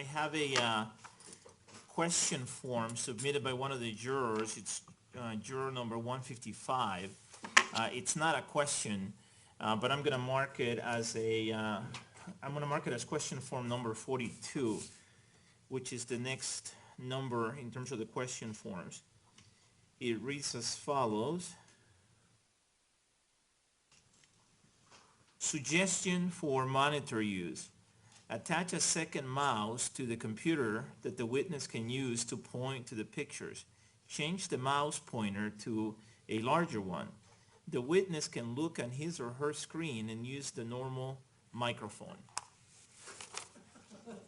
I have a question form submitted by one of the jurors. It's juror number 155. It's not a question, but I'm going to mark it as question form number 42, which is the next number in terms of the question forms. It reads as follows. Suggestion for monitor use. Attach a second mouse to the computer that the witness can use to point to the pictures. Change the mouse pointer to a larger one. The witness can look at his or her screen and use the normal microphone.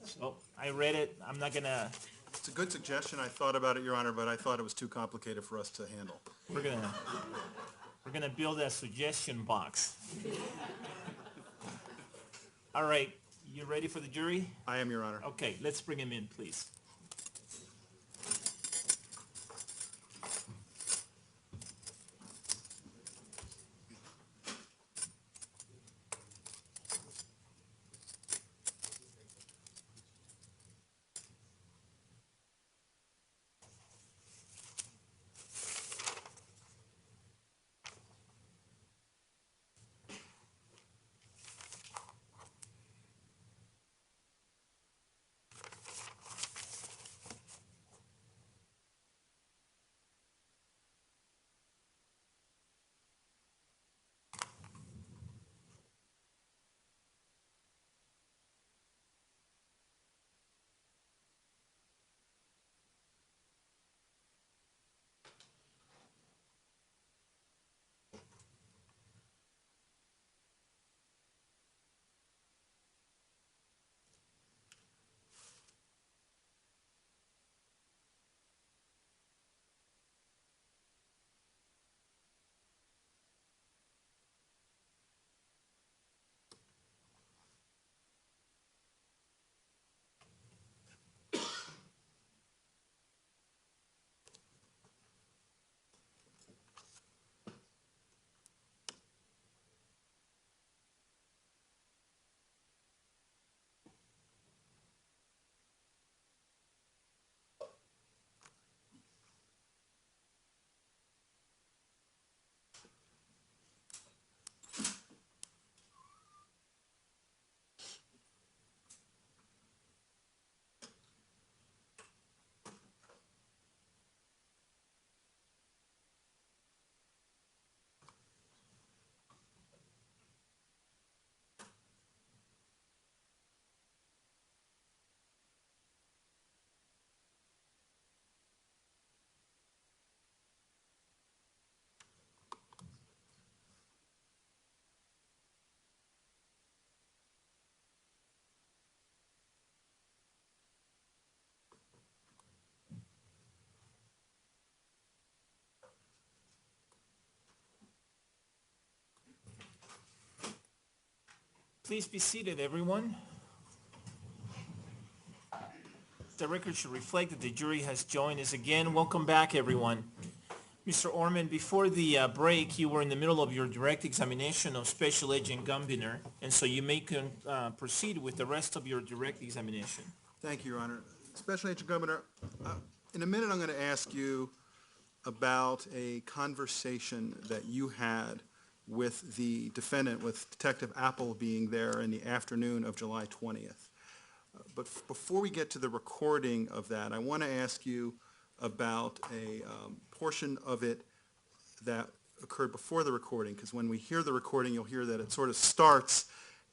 So I read it. I'm not going to... It's a good suggestion. I thought about it, Your Honor, but I thought it was too complicated for us to handle. We're gonna build a suggestion box. All right, you ready for the jury? I am, Your Honor. Okay, let's bring him in, please. Please be seated, everyone. The record should reflect that the jury has joined us again. Welcome back, everyone. Mr. Orman, before the break, you were in the middle of your direct examination of Special Agent Gumbiner, and so you may proceed with the rest of your direct examination. Thank you, Your Honor. Special Agent Gumbiner, in a minute I'm going to ask you about a conversation that you had with the defendant, with Detective Apple being there in the afternoon of July 20th. But before we get to the recording of that, I want to ask you about a portion of it that occurred before the recording, because when we hear the recording, you'll hear that it sort of starts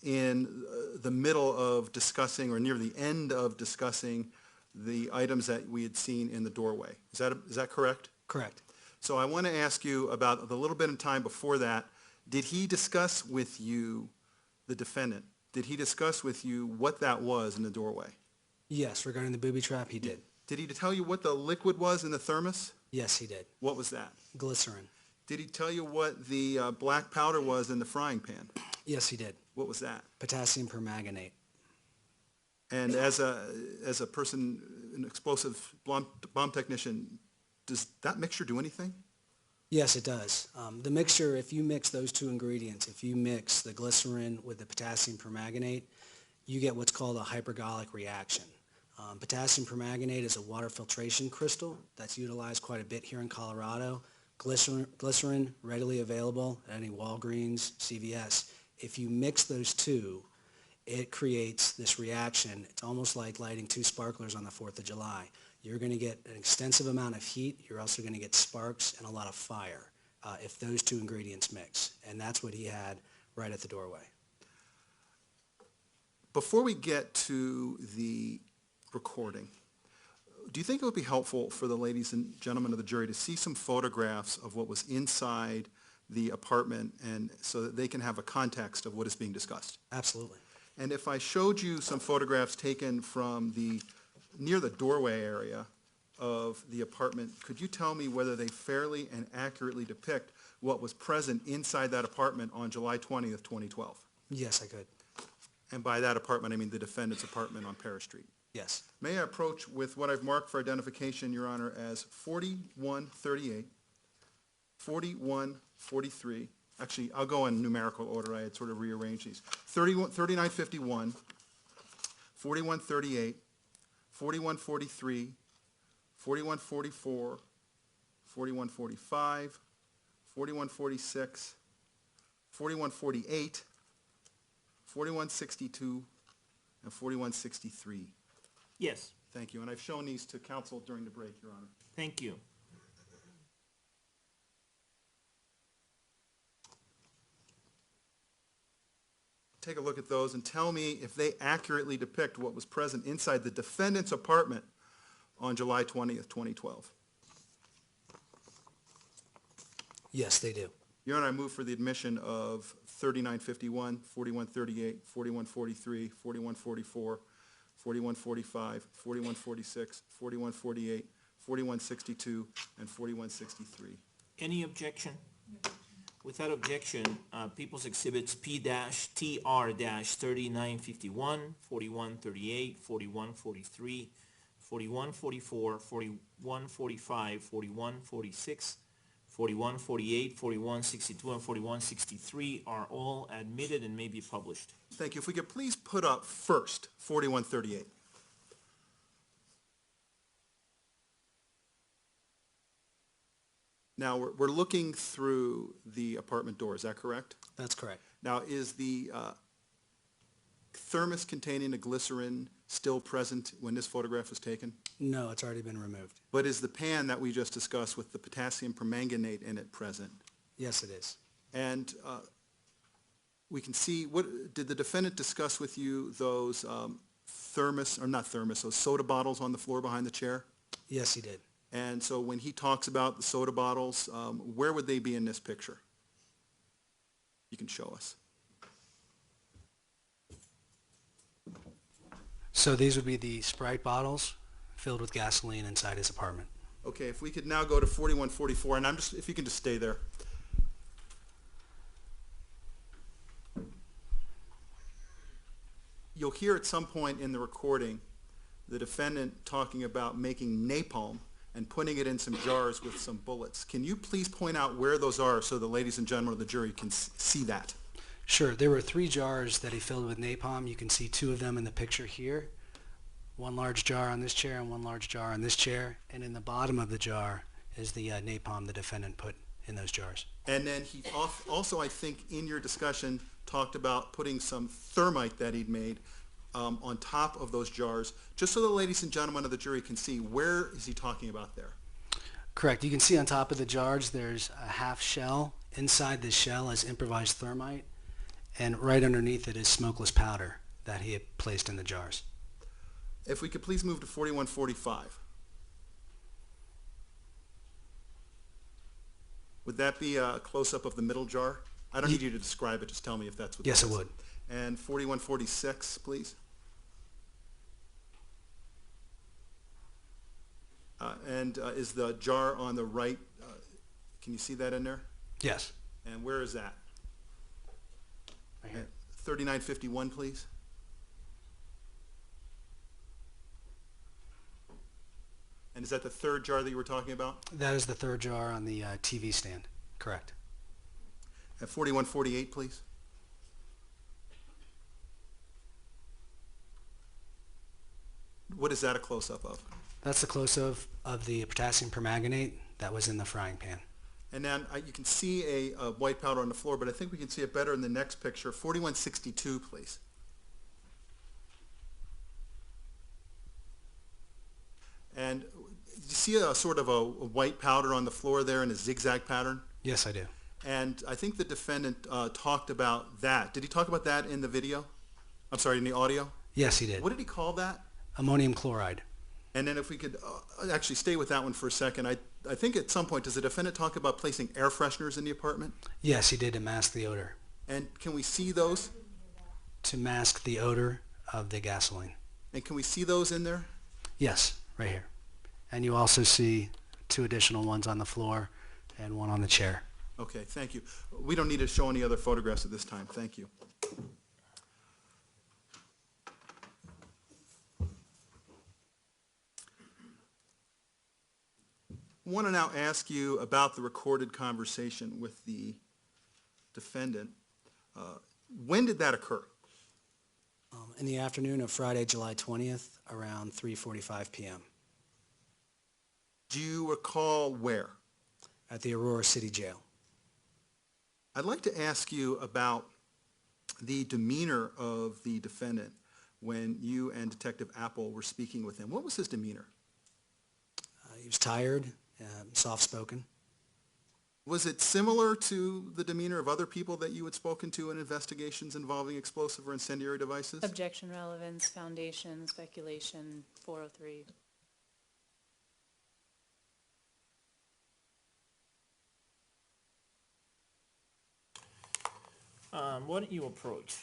in the middle of discussing, or near the end of discussing, the items that we had seen in the doorway. Is that correct? Correct. So I want to ask you about the little bit of time before that. Did he discuss with you, the defendant, did he discuss with you what that was in the doorway? Yes, regarding the booby trap, he did. Did he tell you what the liquid was in the thermos? Yes, he did. What was that? Glycerin. Did he tell you what the black powder was in the frying pan? Yes, he did. What was that? Potassium permanganate. And as a person, an explosive bomb technician, does that mixture do anything? Yes, it does. The mixture, if you mix those two ingredients, if you mix the glycerin with the potassium permanganate, you get what's called a hypergolic reaction. Potassium permanganate is a water filtration crystal that's utilized quite a bit here in Colorado. Glycerin, readily available at any Walgreens, CVS. If you mix those two, it creates this reaction. It's almost like lighting two sparklers on the 4th of July. You're going to get an extensive amount of heat. You're also going to get sparks and a lot of fire if those two ingredients mix. And that's what he had right at the doorway. Before we get to the recording, do you think it would be helpful for the ladies and gentlemen of the jury to see some photographs of what was inside the apartment, and so that they can have a context of what is being discussed? Absolutely. And if I showed you some photographs taken from near the doorway area of the apartment, could you tell me whether they fairly and accurately depict what was present inside that apartment on July 20th, 2012? Yes, I could. And by that apartment, I mean the defendant's apartment on Paris Street. Yes. May I approach with what I've marked for identification, Your Honor, as 4138, 4143. Actually, I'll go in numerical order. I had sort of rearranged these. 3951, 4138, 4143, 4144, 4145, 4146, 4148, 4162, and 4163. Yes, Thank you. And I've shown these to counsel during the break, Your Honor. thank you. Take a look at those and tell me if they accurately depict what was present inside the defendant's apartment on July 20th, 2012. Yes, they do. Your Honor, I move for the admission of 3951, 4138, 4143, 4144, 4145, 4146, 4148, 4162, and 4163. Any objection? Without objection, People's Exhibits P-TR-3951, 4138, 4143, 4144, 4145, 4146, 4148, 4162, and 4163 are all admitted and may be published. Thank you. If we could please put up first 4138. Now, we're looking through the apartment door, is that correct? That's correct. Now, is the thermos containing the glycerin still present when this photograph was taken? No, it's already been removed. But is the pan that we just discussed with the potassium permanganate in it present? Yes, it is. And we can see, did the defendant discuss with you those those soda bottles on the floor behind the chair? Yes, he did. And so when he talks about the soda bottles, where would they be in this picture? You can show us. So these would be the Sprite bottles filled with gasoline inside his apartment. Okay, if we could now go to 4144, and if you can just stay there. You'll hear at some point in the recording the defendant talking about making napalm and putting it in some jars with some bullets. Can you please point out where those are so the ladies and gentlemen of the jury can see that? Sure. There were 3 jars that he filled with napalm. You can see 2 of them in the picture here. One large jar on this chair and one large jar on this chair. And in the bottom of the jar is the napalm the defendant put in those jars. And then he also, I think, in your discussion, talked about putting some thermite that he'd made on top of those jars, just so the ladies and gentlemen of the jury can see, where is he talking about there? Correct. You can see on top of the jars there's a half shell. Inside this shell is improvised thermite, and right underneath it is smokeless powder that he had placed in the jars. If we could please move to 4145. Would that be a close-up of the middle jar? I don't need you to describe it, just tell me if that's what Yes, that it is. would. And 4146, please. Is the jar on the right, can you see that in there? Yes. And where is that? Right here. 3951, please. And is that the third jar that you were talking about? That is the 3rd jar on the TV stand. Correct. At 4148, please. What is that a close-up of? That's the close-up of the potassium permanganate that was in the frying pan. And then you can see a white powder on the floor, but I think we can see it better in the next picture. 4162, please. And you see a sort of a white powder on the floor there in a zigzag pattern? Yes, I do. And I think the defendant talked about that. Did he talk about that in the video? I'm sorry, in the audio? Yes, he did. What did he call that? Ammonium chloride. And then if we could actually stay with that one for a second, I think at some point, does the defendant talk about placing air fresheners in the apartment? Yes, he did, to mask the odor. And can we see those? To mask the odor of the gasoline. And can we see those in there? Yes, right here. And you also see 2 additional ones on the floor and 1 on the chair. Okay, thank you. We don't need to show any other photographs at this time. Thank you. I want to now ask you about the recorded conversation with the defendant. When did that occur? In the afternoon of Friday, July 20th, around 3:45 p.m. Do you recall where? at the Aurora City Jail. I'd like to ask you about the demeanor of the defendant when you and Detective Apple were speaking with him. What was his demeanor? He was tired, soft-spoken. Was it similar to the demeanor of other people that you had spoken to in investigations involving explosive or incendiary devices? Objection, relevance, foundation, speculation, 403. Why don't you approach?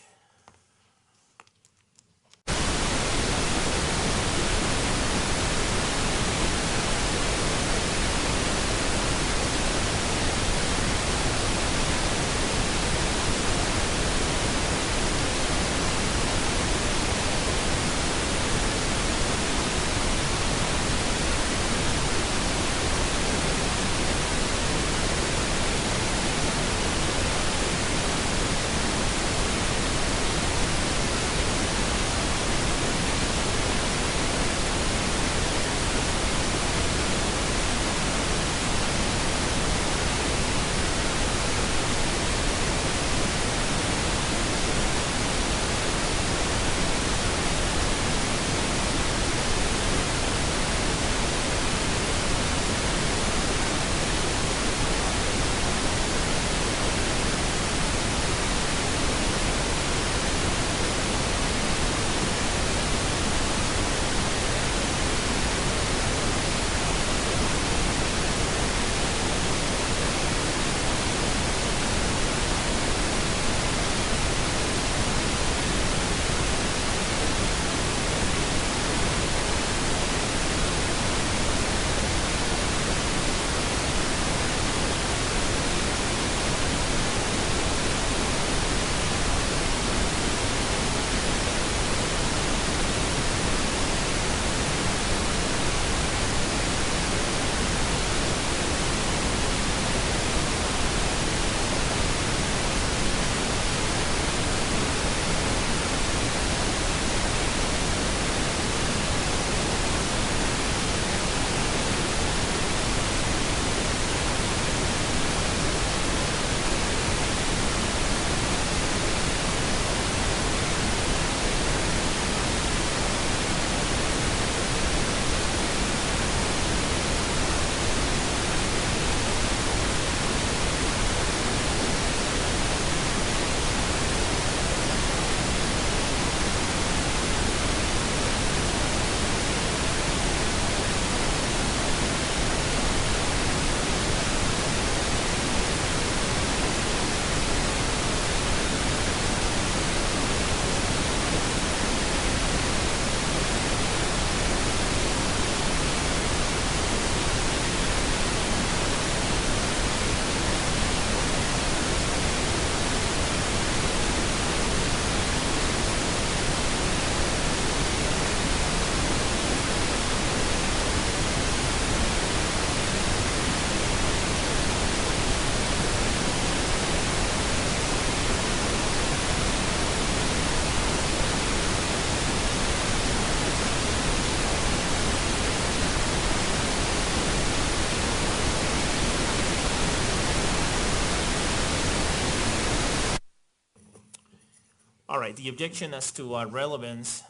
All right, the objection as to relevance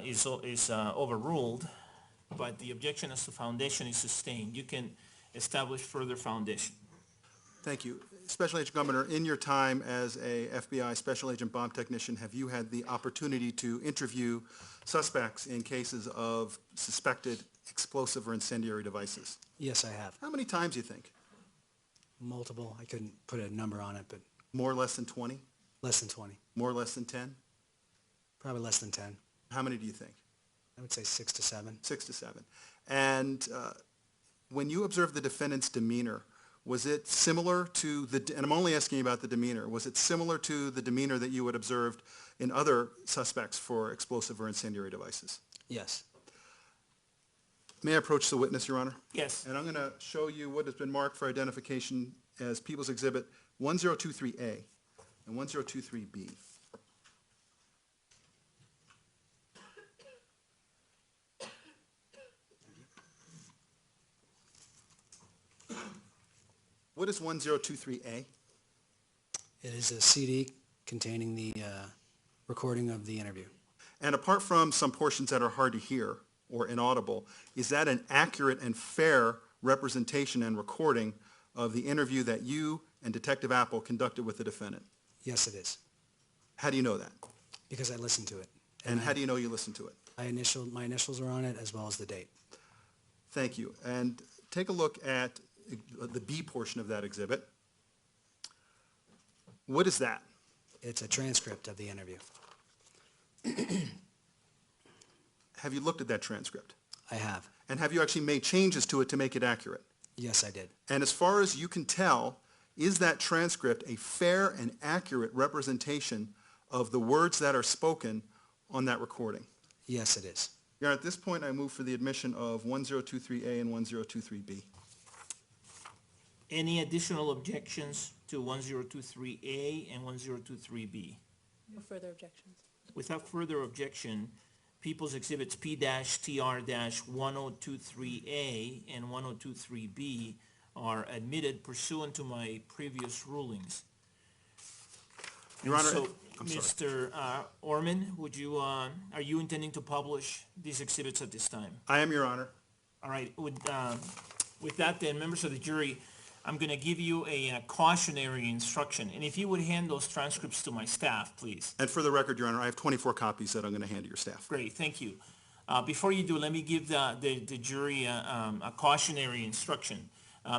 is overruled, but the objection as to foundation is sustained. You can establish further foundation. Thank you. Special Agent Governor, in your time as a FBI Special Agent bomb technician, have you had the opportunity to interview suspects in cases of suspected explosive or incendiary devices? Yes, I have. How many times do you think? Multiple. I couldn't put a number on it, but More or less than 20? less than 20. More or less than 10? Probably less than 10. How many do you think? I would say 6 to 7. 6 to 7. And when you observed the defendant's demeanor, was it similar to the, and I'm only asking about the demeanor, was it similar to the demeanor that you had observed in other suspects for explosive or incendiary devices? Yes. May I approach the witness, Your Honor? Yes. And I'm going to show you what has been marked for identification as People's Exhibit 1023A and 1023B. What is 1023A? It is a CD containing the recording of the interview. And apart from some portions that are hard to hear or inaudible, is that an accurate and fair representation and recording of the interview that you and Detective Apple conducted with the defendant? Yes, it is, How do you know that? because I listened to it. And how do you know you listened to it? My initials are on it, as well as the date. Thank you. And take a look at the B portion of that exhibit. What is that? It's a transcript of the interview. Have you looked at that transcript? I have. And have you actually made changes to it to make it accurate? Yes, I did. And as far as you can tell, is that transcript a fair and accurate representation of the words that are spoken on that recording? Yes, it is. Your Honor, at this point, I move for the admission of 1023A and 1023B. Any additional objections to 1023A and 1023B? No further objections. Without further objection, People's Exhibits P-TR-1023A and 1023B are admitted pursuant to my previous rulings. Your Honor, So, I'm sorry. Mr. Orman, would you, are you intending to publish these exhibits at this time? I am, Your Honor. All right, with that then, members of the jury, I'm going to give you a cautionary instruction, and if you would hand those transcripts to my staff, please. And for the record, Your Honor, I have 24 copies that I'm going to hand to your staff. Great, thank you. Before you do, let me give the jury a cautionary instruction.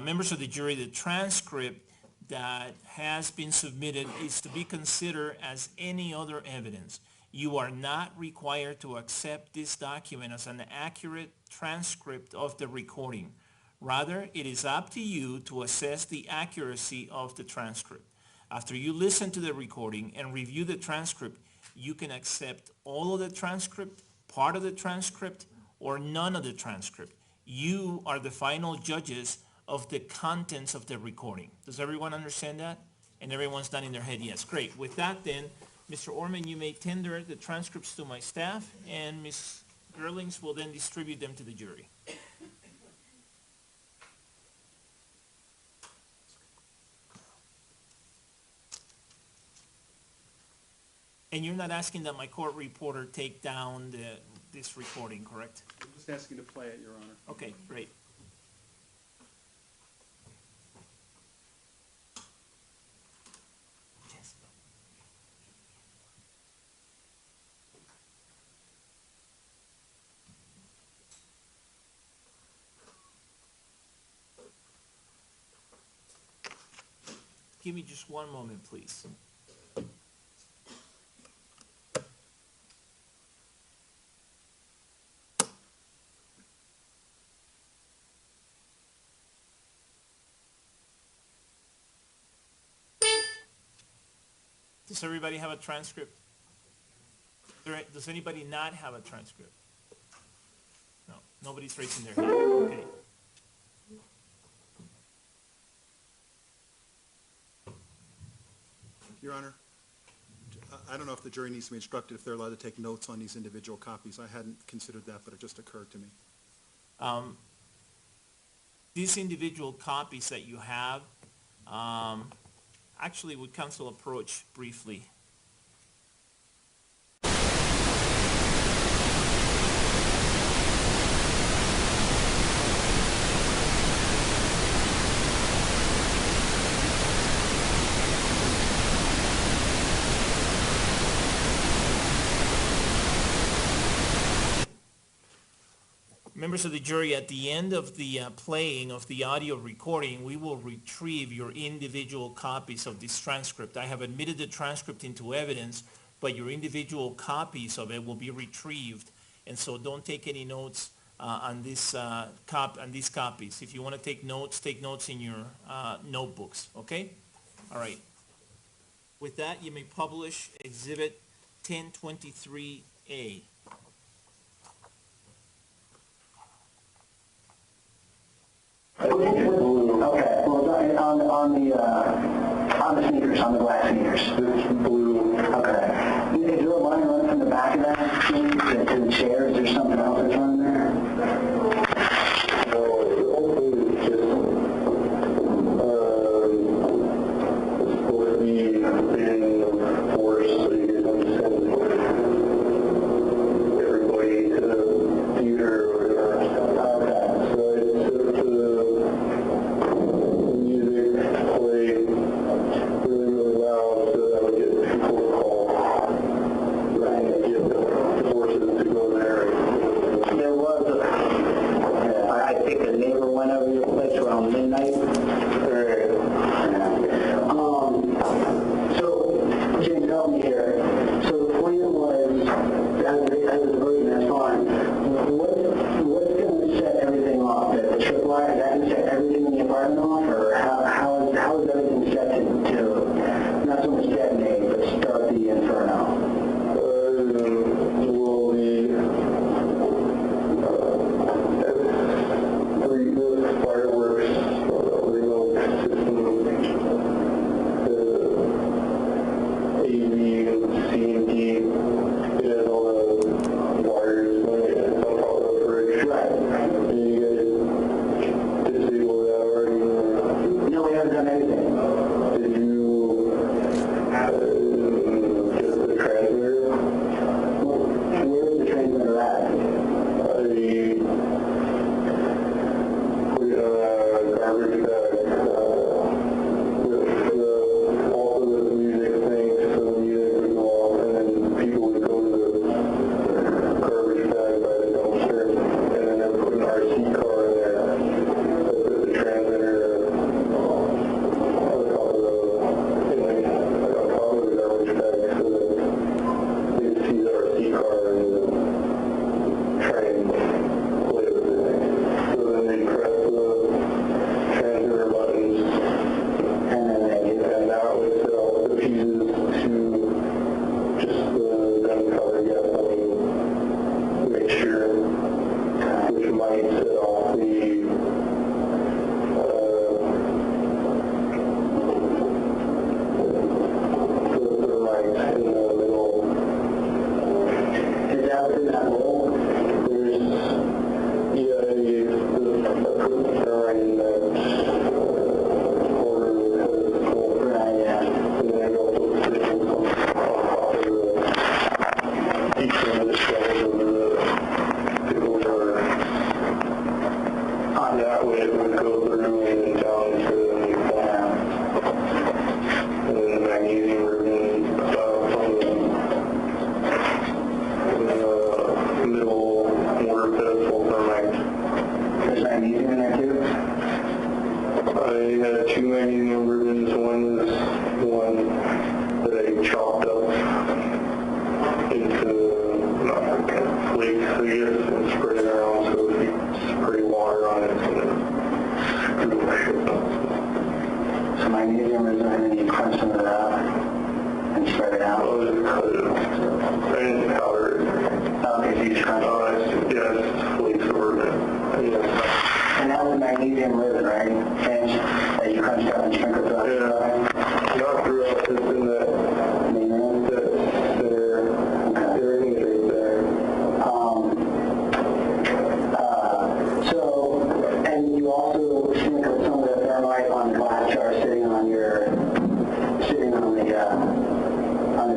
Members of the jury, the transcript that has been submitted is to be considered as any other evidence. You are not required to accept this document as an accurate transcript of the recording. Rather, it is up to you to assess the accuracy of the transcript. After you listen to the recording and review the transcript, you can accept all of the transcript, part of the transcript, or none of the transcript. You are the final judges of the contents of the recording. Does everyone understand that? And everyone's nodding their head yes. Great. With that then, Mr. Orman, you may tender the transcripts to my staff, and Ms. Gerlings will then distribute them to the jury. And you're not asking that my court reporter take down this recording, correct? I'm just asking to play it, Your Honor. Okay, great. Yes. Give me just one moment, please. Does everybody have a transcript? Does anybody not have a transcript? No, nobody's raising their hand. Okay. Your Honor, I don't know if the jury needs to be instructed if they're allowed to take notes on these individual copies. I hadn't considered that, but it just occurred to me. These individual copies that you have, actually, would counsel approach briefly? Members of the jury, at the end of the playing of the audio recording, we will retrieve your individual copies of this transcript. I have admitted the transcript into evidence, but your individual copies of it will be retrieved. And so don't take any notes on these copies. If you want to take notes in your notebooks, okay? All right. With that, you may publish Exhibit 1023A. Okay, well, on the sneakers, on the black sneakers. It's blue. Okay. Is there a line run from the back of that to the chair? Is there something else that's running there? No, the whole thing is just, it's supposed to be in force so you can send everybody to the theater or whatever. Okay. So it's up to the music to play really, really loud so that would get people to call. Right. And get the forces to go there. There was I think the neighbor went over your place around midnight. So, James, help me here. So the plan was, as a version, that's fine. What's going to set everything off? The tripwire, is that going to set everything in the apartment off? Or how is everything set to not so much detonate, but start the inferno? Will the fireworks remote system, AV and C and D, it has all the wires going in on top of the fridge. Right. And you guys disable that already? No, we haven't done anything. Did you get the transmitter? Where is the transmitter at? I put it on a garbage bag with also with the music thing, so the music would go off and then people would go to the garbage bag by the dumpster and then they'd put an RC car in there that put the transmitter on top of the garbage bag so that they'd see the RC car and try and play with it. So then they press the transmitter buttons, and that would set off the fuses to just the gunpowder gasoline mixture, which might set off the thermite in the middle. Is that within that hole? There's, I put the thermite in that corner of the head of the hole. Right, yeah. And then I also put it on top of each one of the shells of the door. That way it would go through and then down to the and then the magnesium ribbon from the middle mortar pedestal thermite. There's magnesium in there too? I had two magnesium ribbons. One is one that I chopped up into flakes, I guess, and spread it around so if you spray water on it, it's going to screw my shit up. So magnesium is and then you crunch some of that up and spread it out? I'll just cut it. I didn't powder it. Okay, so you just crunch it. It's flakes of ribbon. Yeah. And that was magnesium ribbon, right? Finch, that you crunched up and sprinkled throughout the Yeah. Not throughout, just in that main room? there. Everything's right there. So, and you also sprinkled some of the thermite on the glass jar sitting on the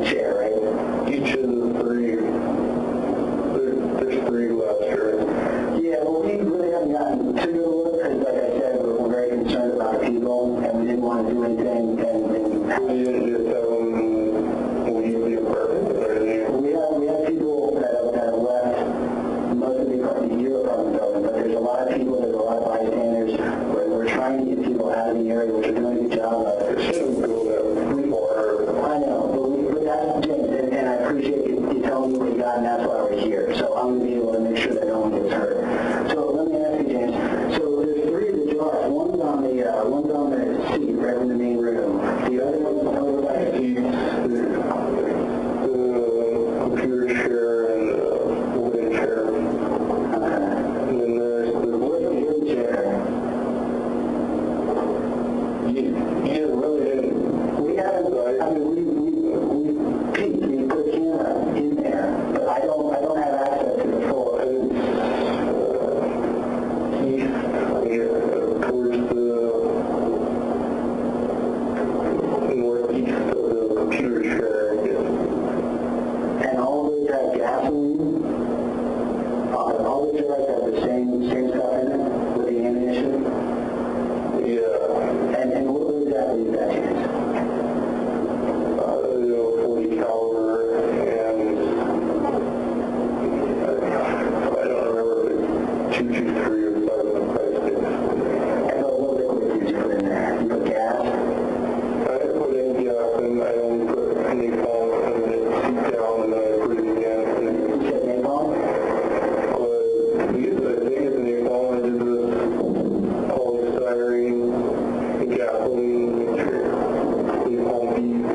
chair, right? Each of the three, there's three glass jars. Yeah, well, we really haven't gotten to it because, like I said, we're very concerned about the people and we didn't want to do anything You didn't just have them leave the apartment or anything. we have people that have left most of your apartment building lot of people, there's a lot of bystanders. We're trying to get people out of the area, which are doing a good job of it. It shouldn't go that far. I know, but that's James, and I appreciate you telling me what you got, and that's why we're here. So I'm going to be able to make sure that no one gets hurt. So let me ask you, James. So there's 3 of the jars. One's on the seat right in the main room. The other one's over by the seat. The computer chair and the wooden chair. And then there's the Where's the chair? you really didn't. We haven't, I mean, we peeked, we put a camera in there, but I don't have access to the full. Towards the northeast of the computer chair. And all of those have gasoline. All the jars have the same stuff in it with the ammunition. Yeah. And what was exactly is that, James? 40 caliber, and I don't remember if it's 223 or 556. And what liquid did you put in there? You put gas? I put in gas, and I only put napalm, and then it seeped down, and then I put it again. You said napalm? But the thing is napalm, I did this polystyrene, gasoline, napalm bead.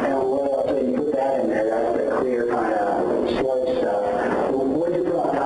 And what else? So you put that in there, that's the clear kind of sludge stuff. What did you put on top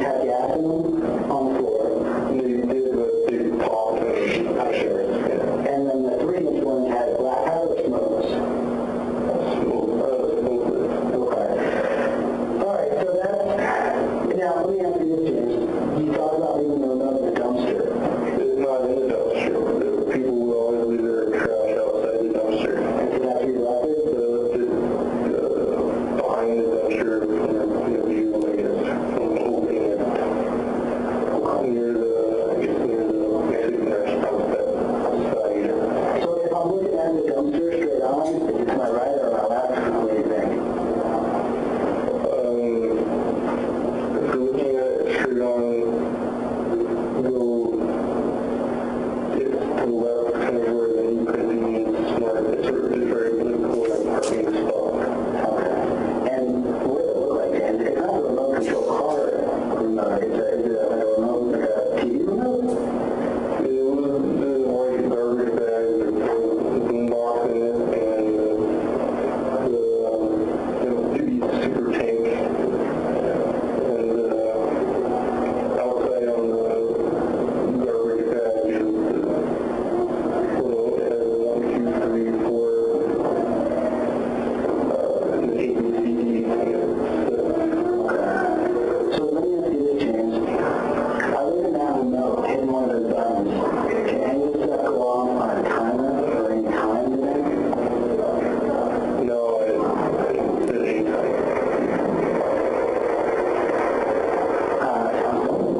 had gas in them on the floor. They did, but they popped and I sure. And then the 3-inch ones had black powder smokes. Okay. All right, so that's, now let me ask you this, James. You talked about leaving the remote in the dumpster. It's not in the dumpster. People will always leave their trash outside the dumpster. And so that's where you left it? Behind the dumpster, from the view, I guess, from opening it. Near the Mexican restaurant side. So if I'm looking at the dumpster straight on, is it to my right or my left? What do you think? If you're looking at it straight on, it's to the left, kind of where the new convenience smart, it's very political and parking spot. Okay. And what does it look like, James? It's not a remote control car remote. Is it like a remote, like a TV remote? It was the white garbage bag with the boombox in it and the big super tank. And outside on the garbage bag is it has 1, 2, 3, 4 an ABCD. So let me ask you this, James. I look at that remote, hitting one of those buttons. Can any of this stuff go off on a timer or any time today? No, it's at any time.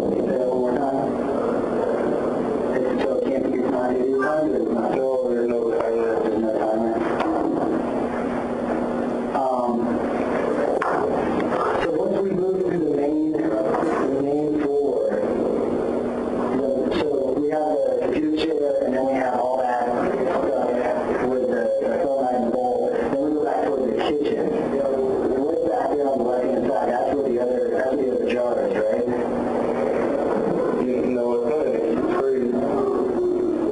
Say that one more time. So it can't be timed at any time, or it's not? No, there's no timer. There's no timer. So once we move to the main floor, so we have the computer chair, and then we have all that stuff with the phone and bowl. Then we go back towards the kitchen. What's back there on the left-hand side? That's where the other jar is, right? No, it's not. It's free.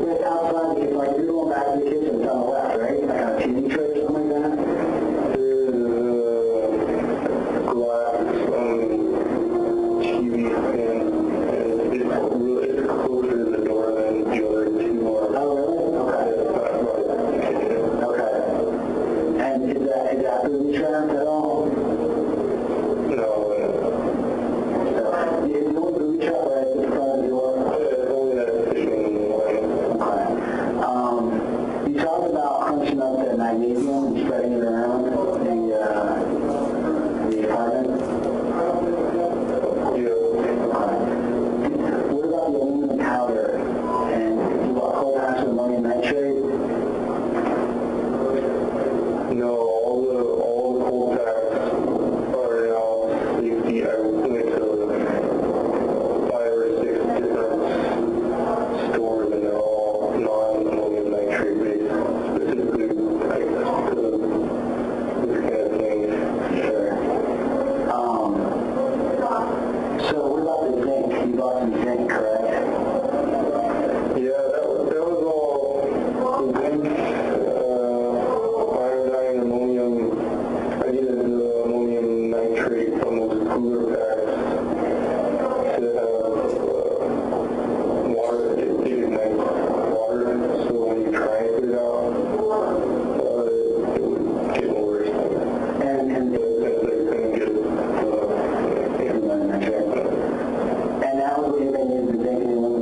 It's outside, because like if you're going back to the kitchen, it's on the left, right? Like on a TV tray or something like that? There's glass TV stand, and it's closer to the door than the other two are. Oh, really? Okay. Okay. And is that booby trapped at all? No, Is the only booby trap right at the front of the door? it's only that fishing line. Okay. You talked about crunching up the magnesium and spreading it around the apartment. Yeah. What about the aluminum powder and coal ash and ammonium nitrate? No, all the cold packs are now safety. I went to 5 or 6 different stores and they're all non-ammonium nitrate based, specifically, I guess, because of this kind of thing. Sure. So what about the zinc? You bought some zinc, correct? Yeah, that was all zinc, iodine, ammonium. I needed the ammonium nitrate from those cooler packs to have water. It ignites water, so when you try and put it out, it would get worse. And Since I couldn't get and that was what you made the zinc and aluminum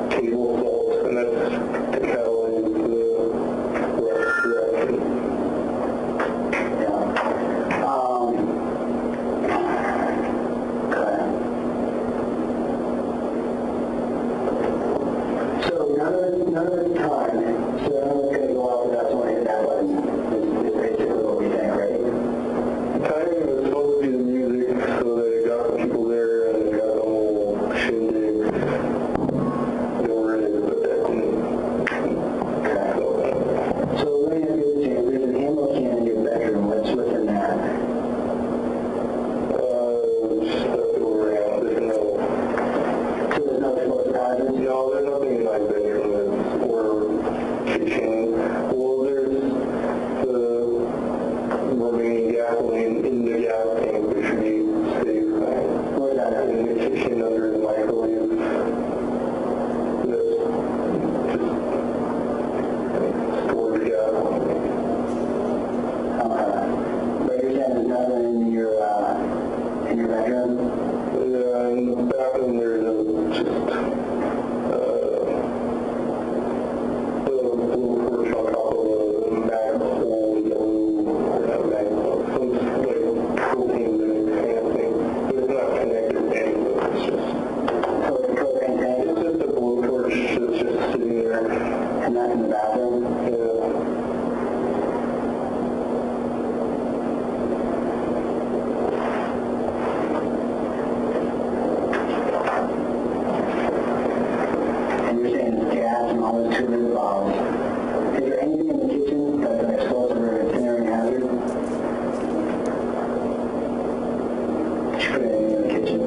table salt, and that's to catalyze the rough reaction. Yeah. Okay. So none of it's timed, so none of it's going to go off without someone hitting that button, is basically what we think, right? Timing was supposed to be the music, so that it got the people there and it got the whole shindig. They were ready to put that in. So let me ask you this, James. There's an ammo can in your bedroom. What's in that? Stuff that were around, there's no... So there's no explosive hazards? No, there's nothing in my bedroom or kitchen. Well, there's the remaining gasoline in the gas tank, which should be safe. Where's that at? In the kitchen under the microwave. That's just stored gasoline. Okay. But you're saying there's nothing in your bedroom? Yeah, in the bathroom there's the blue torch on top of a magpul yellow, or not magpul, some like propane tank thing, but it's not connected to anything, it's just, So it's a propane tank, it's just a blue torch that's just sitting there. and that's in the bathroom? Yeah. And you're saying it's gas and all those 2 liter bottles. Is there anything in the kitchen that's an explosive or incinerating hazard? Did you put anything in the kitchen?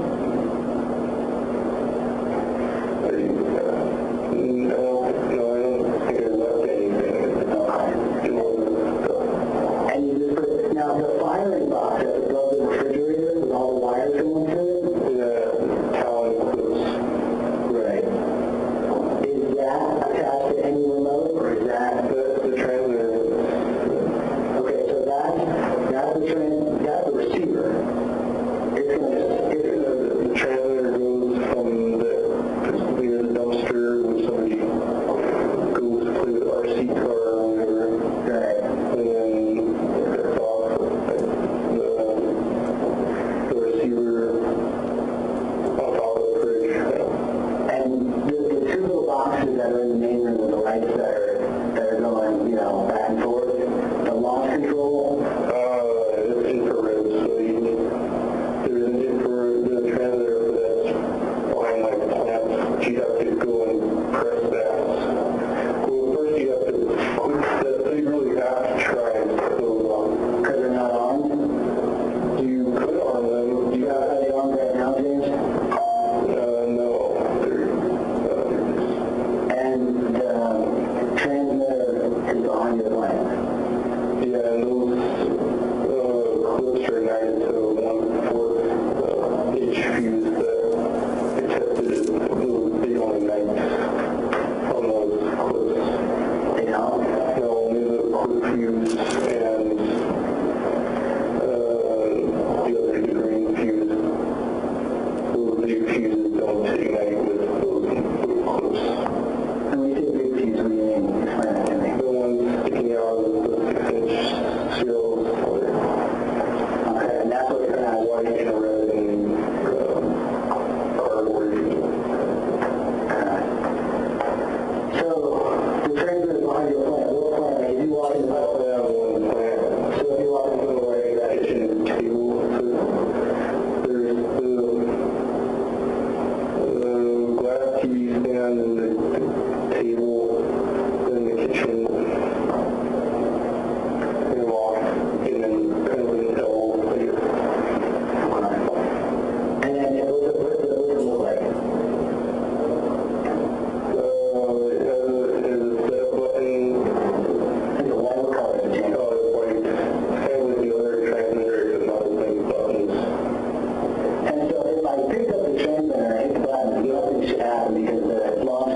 No, I don't think I left anything. Okay. It wasn't, And you just put, now the firing box that's above the refrigerator with all the wires going to it? yeah, talent clips. Right. Is that attached to any remote, or is that? That's the transmitter. Okay, so that's the receiver. The transmitter goes from the dumpster when somebody goes to play with RC car or whatever, Right. and then it's off the receiver on top of the fridge. And the 2 little boxes that are in the main room with the lights that are going, back and forth, the launch control, It's infrared, so there's an infrared, the transmitter for that's behind like plants. You have to go and press that. Well, first you have to click that, so you really have to try and put those on. because they're not armed. You could arm them. You Are have, they armed right now, James? no. And the transmitter is behind your plant. Yeah, and those clips are 9 to 1/4 inch fuse that I tested. They only 9 on those clips. They don't? No, only the quick fuse and the other is the green fuse. Those big fuses don't ignite with those clips. And when you say big fuse, what do you mean? Explain that to me. The ones sticking out of the 6-inch serials. Okay, and that's what you're going to White and red and cardboard. So, the transmitter is behind your plant. What plant? Like, if you walk in the I only have one plant. so if you walk into the way, That kitchen table. There's the glass TV stand and the table in the kitchen. And off, and then kind of an L. and then what's it look like? It has a set button. It's a white, what color is it, James? White. Same with the other transmitter, it's not the same buttons. And so if I picked up the transmitter and hit the button, nothing should happen because the launch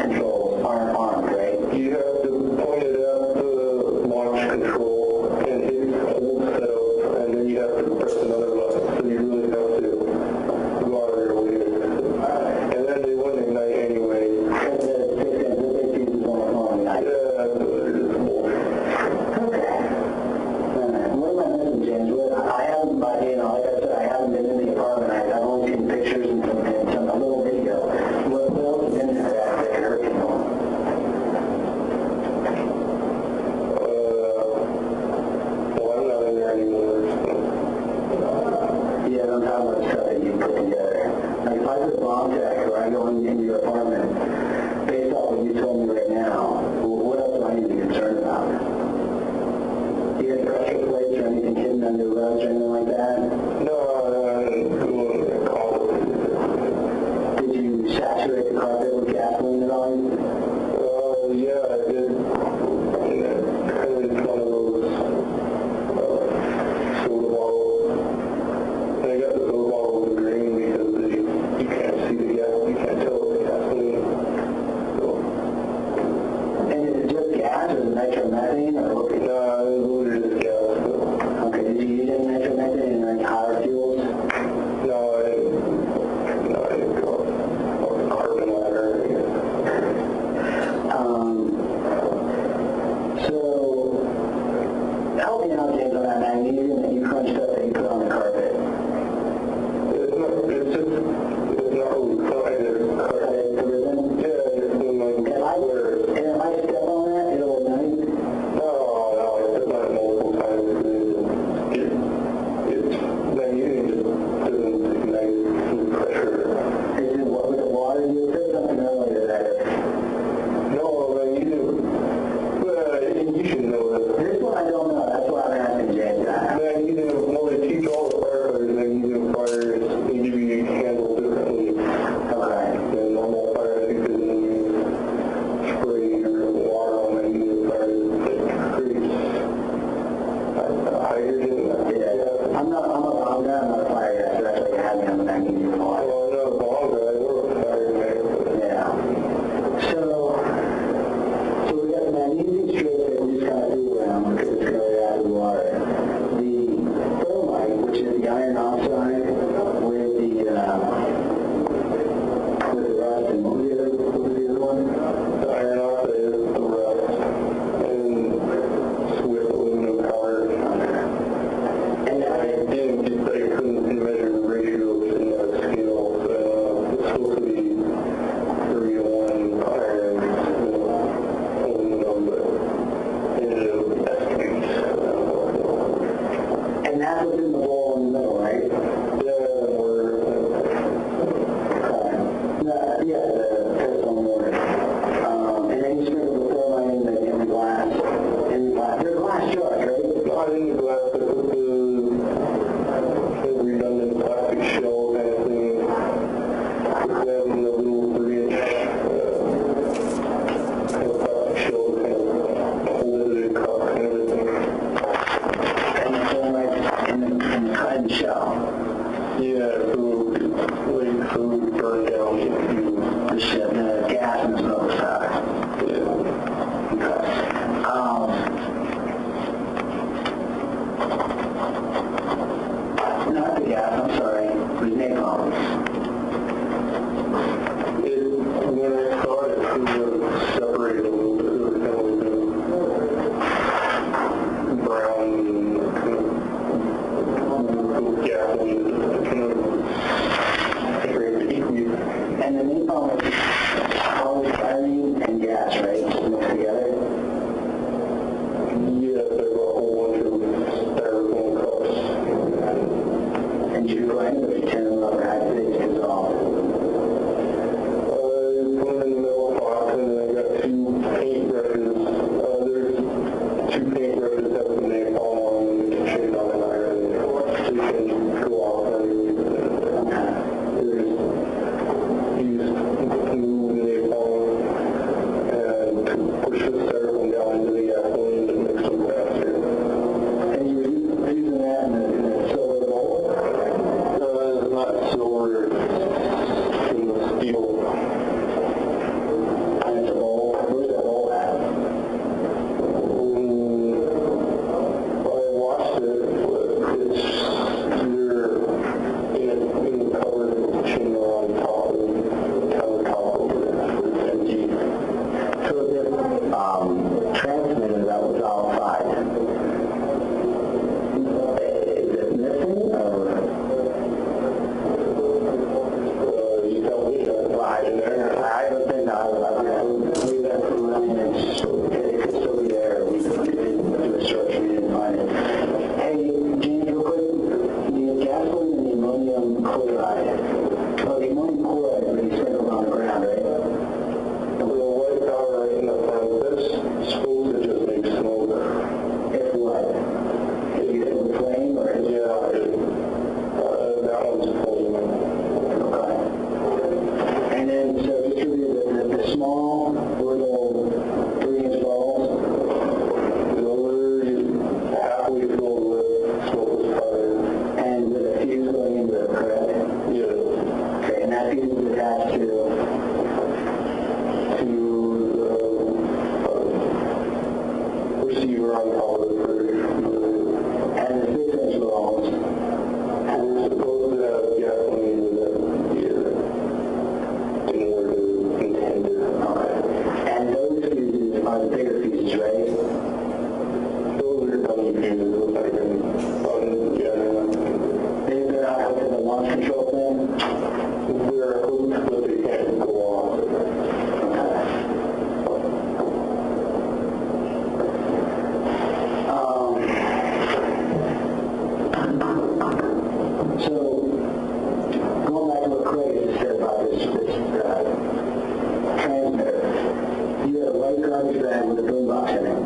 garbage bag with a boombox in it,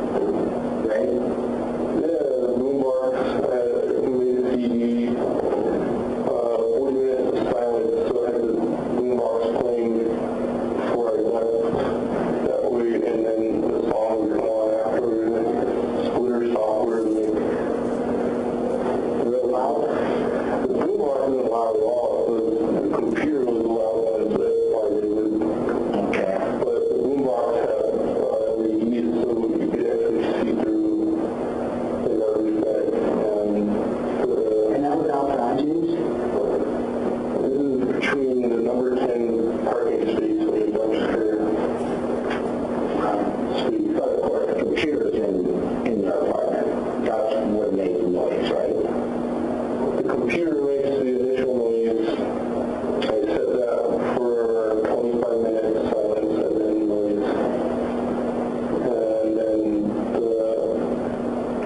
right? Yeah, the boombox made a CD, 40 minutes of silence, so I had the boombox playing before I left that way, and then the song would come on afterward, and splitter software to make real loud. The boombox isn't loud at all, so the computer was the loud one, so that's why they would. Okay. But the boombox had LEDs, so you could actually see through the garbage bag. And that was outside, James? This is between the number 10 parking space and the dumpster space. But of course, the computer's in your apartment. That's what made the noise, right? The computer makes the initial noise. I set that for 25 minutes silence and then noise. And then the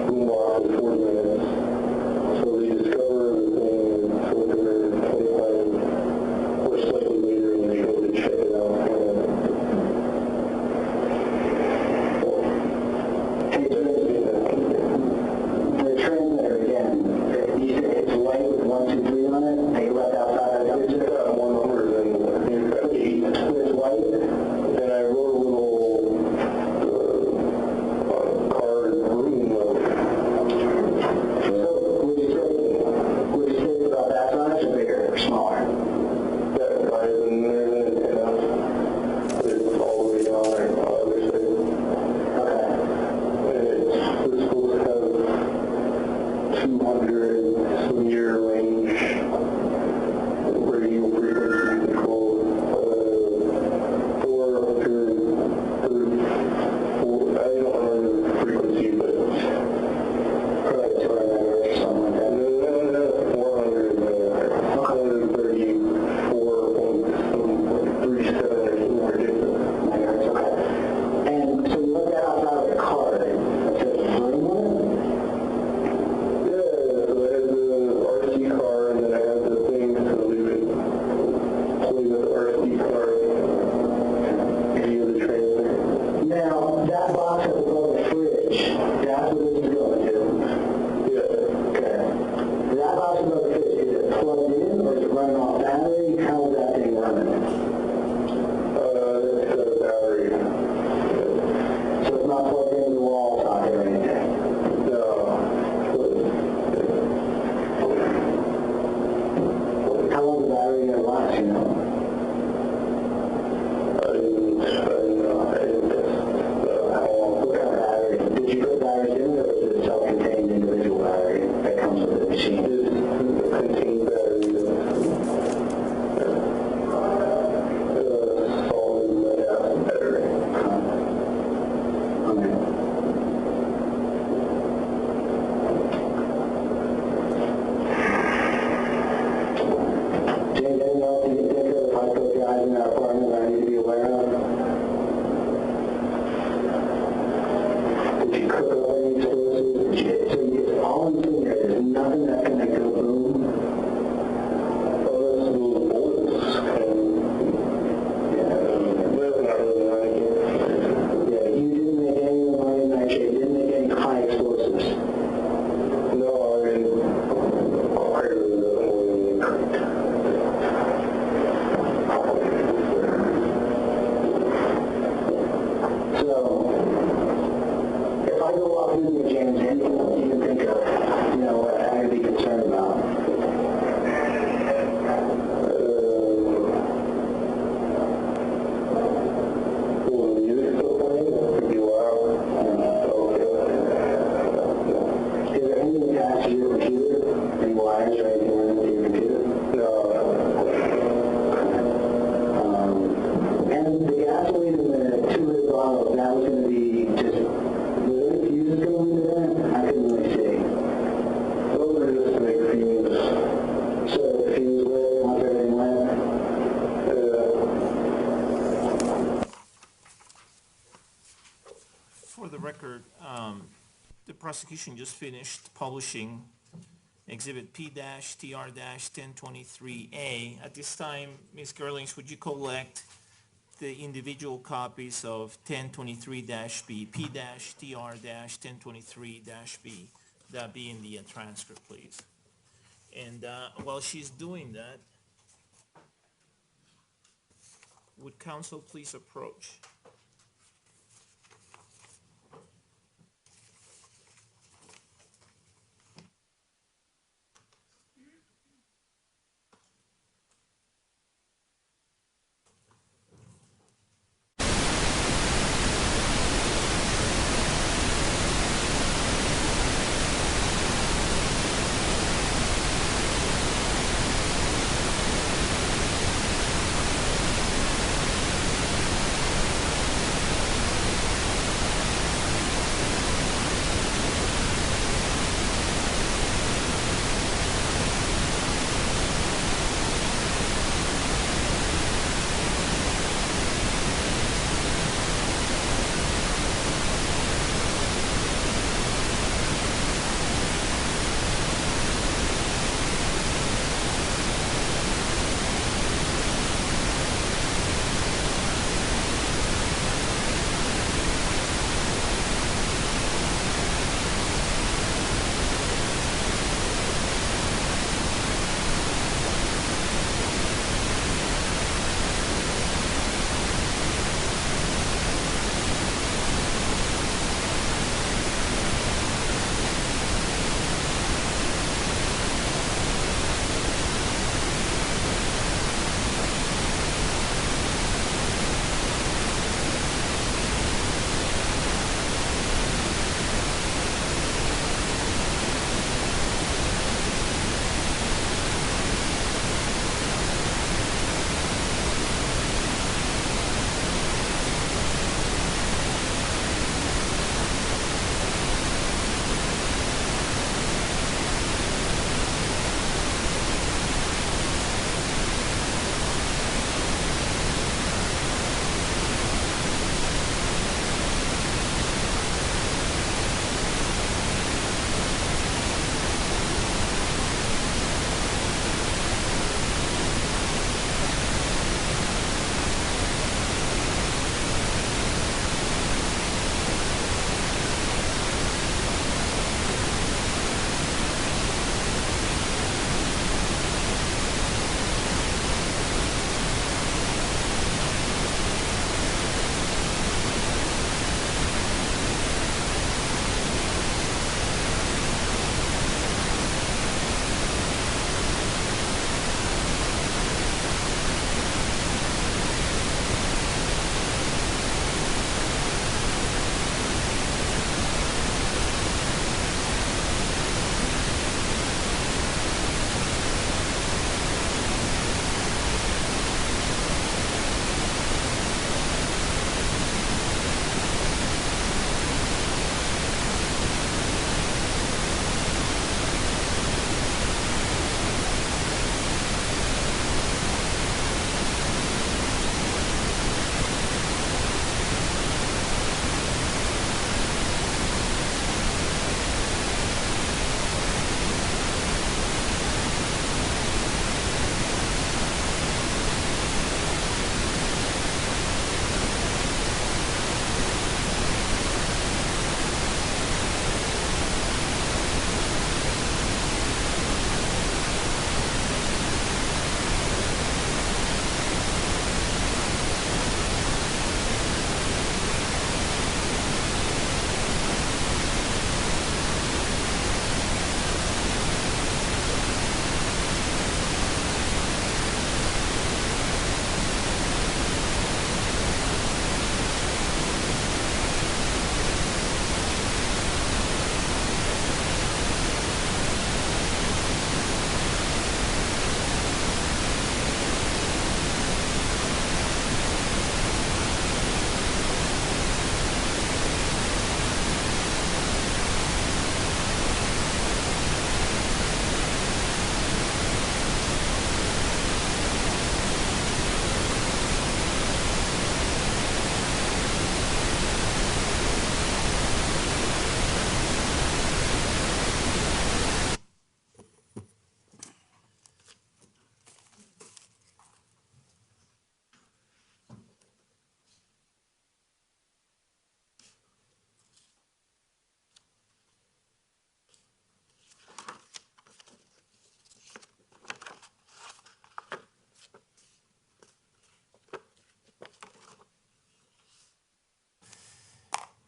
boombox is 40 minutes. So they discover the thing so they're 25 or slightly later and they go to check it out. Hey, James, the transmitter again, you said it's white with 1, 2, 3 on it, they left outside of It's the just got one number, then you've got 8. it's white? And I wrote a little card room So would you say it's about that size or bigger or smaller? that size, and there's an antenna, but it's all the way down there on the other side. Okay. And it's supposed to have 200-meter range radio frequency control, 434, I don't remember the frequency, but Probably 200 or something like that. 434.37 or something ridiculous. Megahertz, okay. And so you look outside of the card, it says room on it? Yeah, so I had the RC car, and then I had the thing to leave it, play the RC car via the transmitter. Now, that box up above the fridge, that's what this is going to. Yeah, Okay. That box above the fridge, is it plugged in or is it running off battery? How is that thing running? it's got a battery. So it's not plugged into the wall socket or anything? No, How long the battery gonna last, you know? I didn't test how long. What kind of battery? Did you put batteries in it or is it a self-contained individual battery that comes with the machine? It's contained battery. Solid lead acid battery. Okay. James, anything else you can think of if I put guys in our apartment that I need to be aware of? Did you cook up any explosives? So all I'm seeing here, there's nothing that's going to go boom? Those little bullets and that's not really like it. Yeah, you didn't make any ammonium nitrate, you didn't make any high explosives. No, I mean, I really don't know. So, if I go walk in with James, anything else you can think of, what I would be concerned about? Well, the music still playing? Pretty loud. Is there anything attached to your computer? Any wires or anything running to your computer? No. And the gasoline in the 2-liter bottles, that was going to be just, were there fuses going into that? I couldn't really see. Those are just to make fumes. So the fuse lit once everything went? For the record, the prosecution just finished publishing Exhibit P-TR-1023A. At this time, Ms. Gerlings, would you collect the individual copies of 1023-B, P-TR-1023-B. That be in the transcript, please. And while she's doing that, would counsel please approach?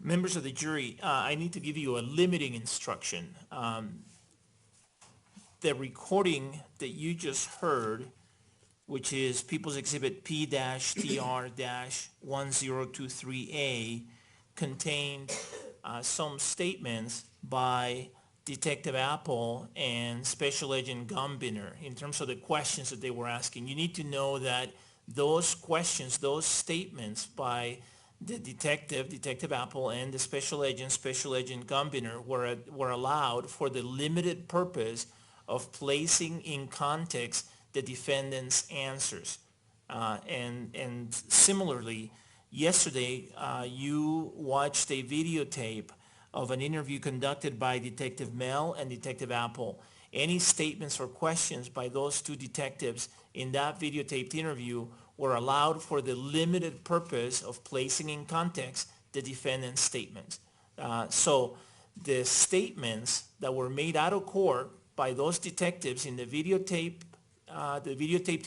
Members of the jury, I need to give you a limiting instruction. The recording that you just heard, which is People's Exhibit P-TR-1023A, contained some statements by Detective Apple and Special Agent Gumbiner in terms of the questions that they were asking. You need to know that those questions, those statements by the Detective Apple, and the Special Agent Gumbiner were allowed for the limited purpose of placing in context the defendant's answers. And similarly, yesterday you watched a videotape of an interview conducted by Detective Mel and Detective Apple. Any statements or questions by those two detectives in that videotaped interview were allowed for the limited purpose of placing in context the defendant's statements. So the statements that were made out of court by those detectives in the videotaped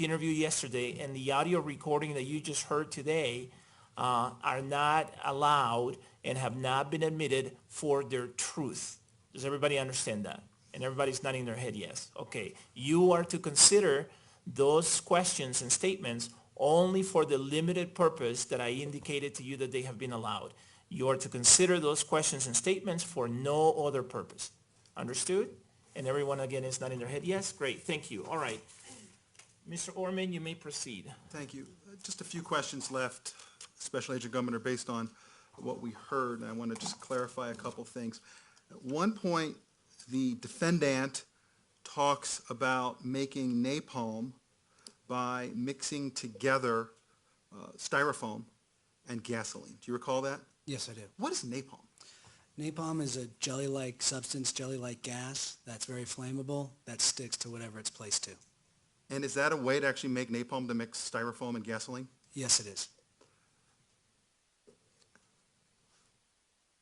interview yesterday and the audio recording that you just heard today are not allowed and have not been admitted for their truth. Does everybody understand that? And everybody's nodding their head yes. Okay. You are to consider those questions and statements only for the limited purpose that I indicated to you that they have been allowed. You are to consider those questions and statements for no other purpose. Understood? And everyone again is nodding their head yes. Great. Thank you. All right. Mr. Orman, you may proceed. Thank you. Just a few questions left, Special Agent Gumbiner, based on what we heard, and I want to just clarify a couple things. At one point, the defendant talks about making napalm by mixing together styrofoam and gasoline. Do you recall that? Yes, I do. What is napalm? Napalm is a jelly-like substance, jelly-like gas that's very flammable that sticks to whatever it's placed to. And is that a way to actually make napalm, to mix styrofoam and gasoline? Yes, it is.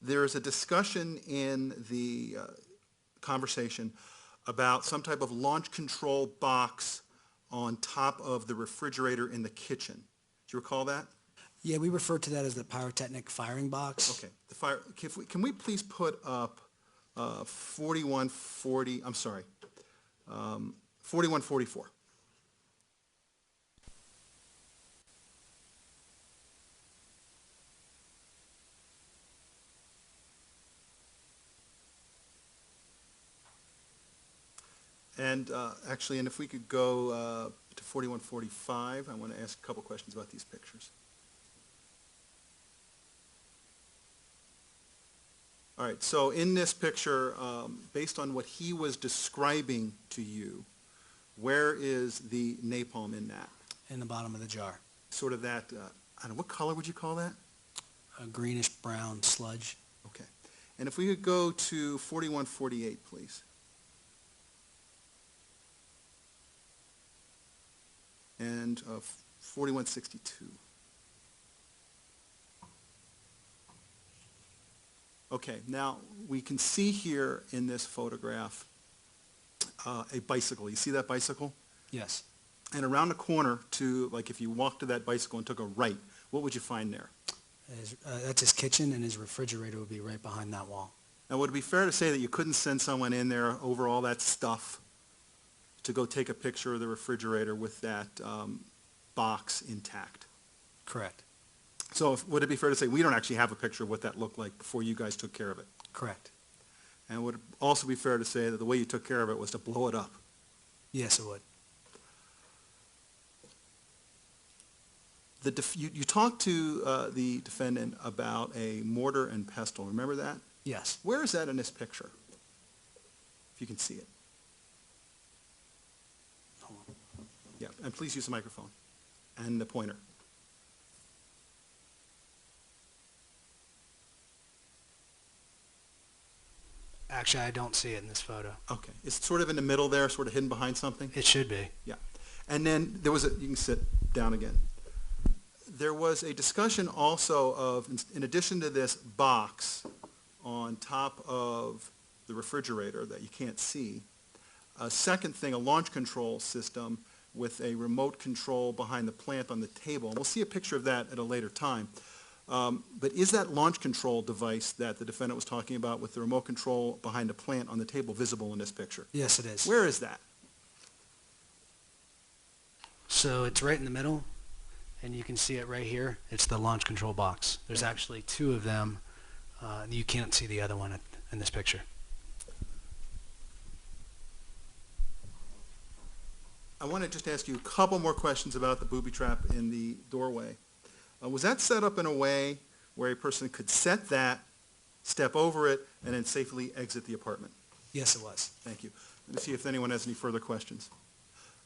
There is a discussion in the conversation about some type of launch control box on top of the refrigerator in the kitchen. Do you recall that? Yeah, we refer to that as the pyrotechnic firing box. Okay. Can we please put up 4144? And actually, and if we could go to 4145, I want to ask a couple questions about these pictures. All right, so in this picture, based on what he was describing to you, where is the napalm in that? In the bottom of the jar. Sort of that, I don't know, what color would you call that? A greenish-brown sludge. Okay. And if we could go to 4148, please. And 4162. Okay, now we can see here in this photograph a bicycle. You see that bicycle? Yes. And around the corner to, like if you walked to that bicycle and took a right, what would you find there? That's his kitchen, and his refrigerator would be right behind that wall. Now, would it be fair to say that you couldn't send someone in there over all that stuff to go take a picture of the refrigerator with that box intact? Correct. So would it be fair to say we don't actually have a picture of what that looked like before you guys took care of it? Correct. And would it also be fair to say that the way you took care of it was to blow it up? Yes, it would. You talked to the defendant about a mortar and pestle. Remember that? Yes. Where is that in this picture? If you can see it. Hold on. Yeah, and please use the microphone and the pointer. Actually, I don't see it in this photo. Okay. It's sort of in the middle there, sort of hidden behind something? It should be. Yeah. And then there was you can sit down again. There was a discussion also of, in addition to this box on top of the refrigerator that you can't see, a second thing, a launch control system with a remote control behind the plant on the table. And we'll see a picture of that at a later time. But is that launch control device that the defendant was talking about with the remote control behind a plant on the table visible in this picture? Yes, it is. Where is that? So it's right in the middle, and you can see it right here. It's the launch control box. There's actually two of them. You can't see the other one in this picture. I want to just ask you a couple more questions about the booby trap in the doorway. Was that set up in a way where a person could set that, step over it, and then safely exit the apartment? Yes, it was. Thank you. Let me see if anyone has any further questions.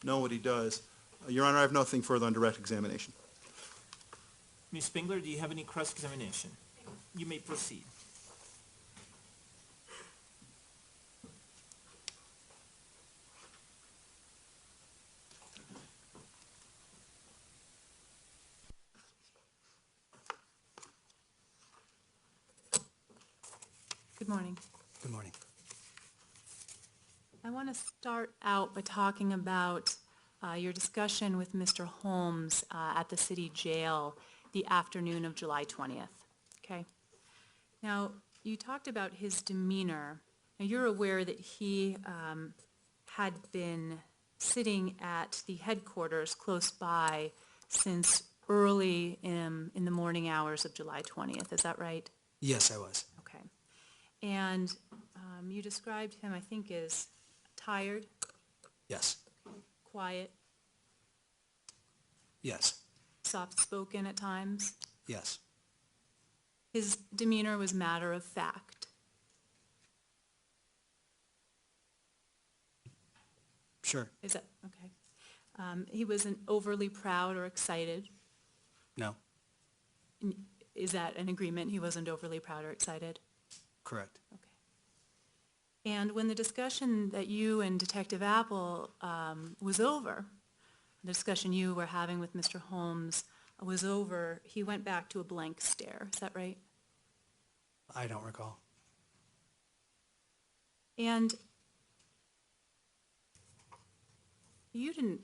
Nobody does. Your Honor, I have nothing further on direct examination. Ms. Spengler, do you have any cross-examination? You may proceed. Good morning. Good morning. I want to start out by talking about your discussion with Mr. Holmes at the city jail the afternoon of July 20th, okay? Now, you talked about his demeanor. Now, you're aware that he had been sitting at the headquarters close by since early in the morning hours of July 20th, is that right? Yes, I was. Okay. And you described him, I think, as tired, Yes. quiet, Yes. soft-spoken at times. Yes. His demeanor was matter of fact. Sure. Is that, okay. He wasn't overly proud or excited. No. Is that an agreement? He wasn't overly proud or excited? Correct. Okay. And when the discussion that you and Detective Apple was over, the discussion you were having with Mr. Holmes was over, he went back to a blank stare. Is that right? I don't recall. And you didn't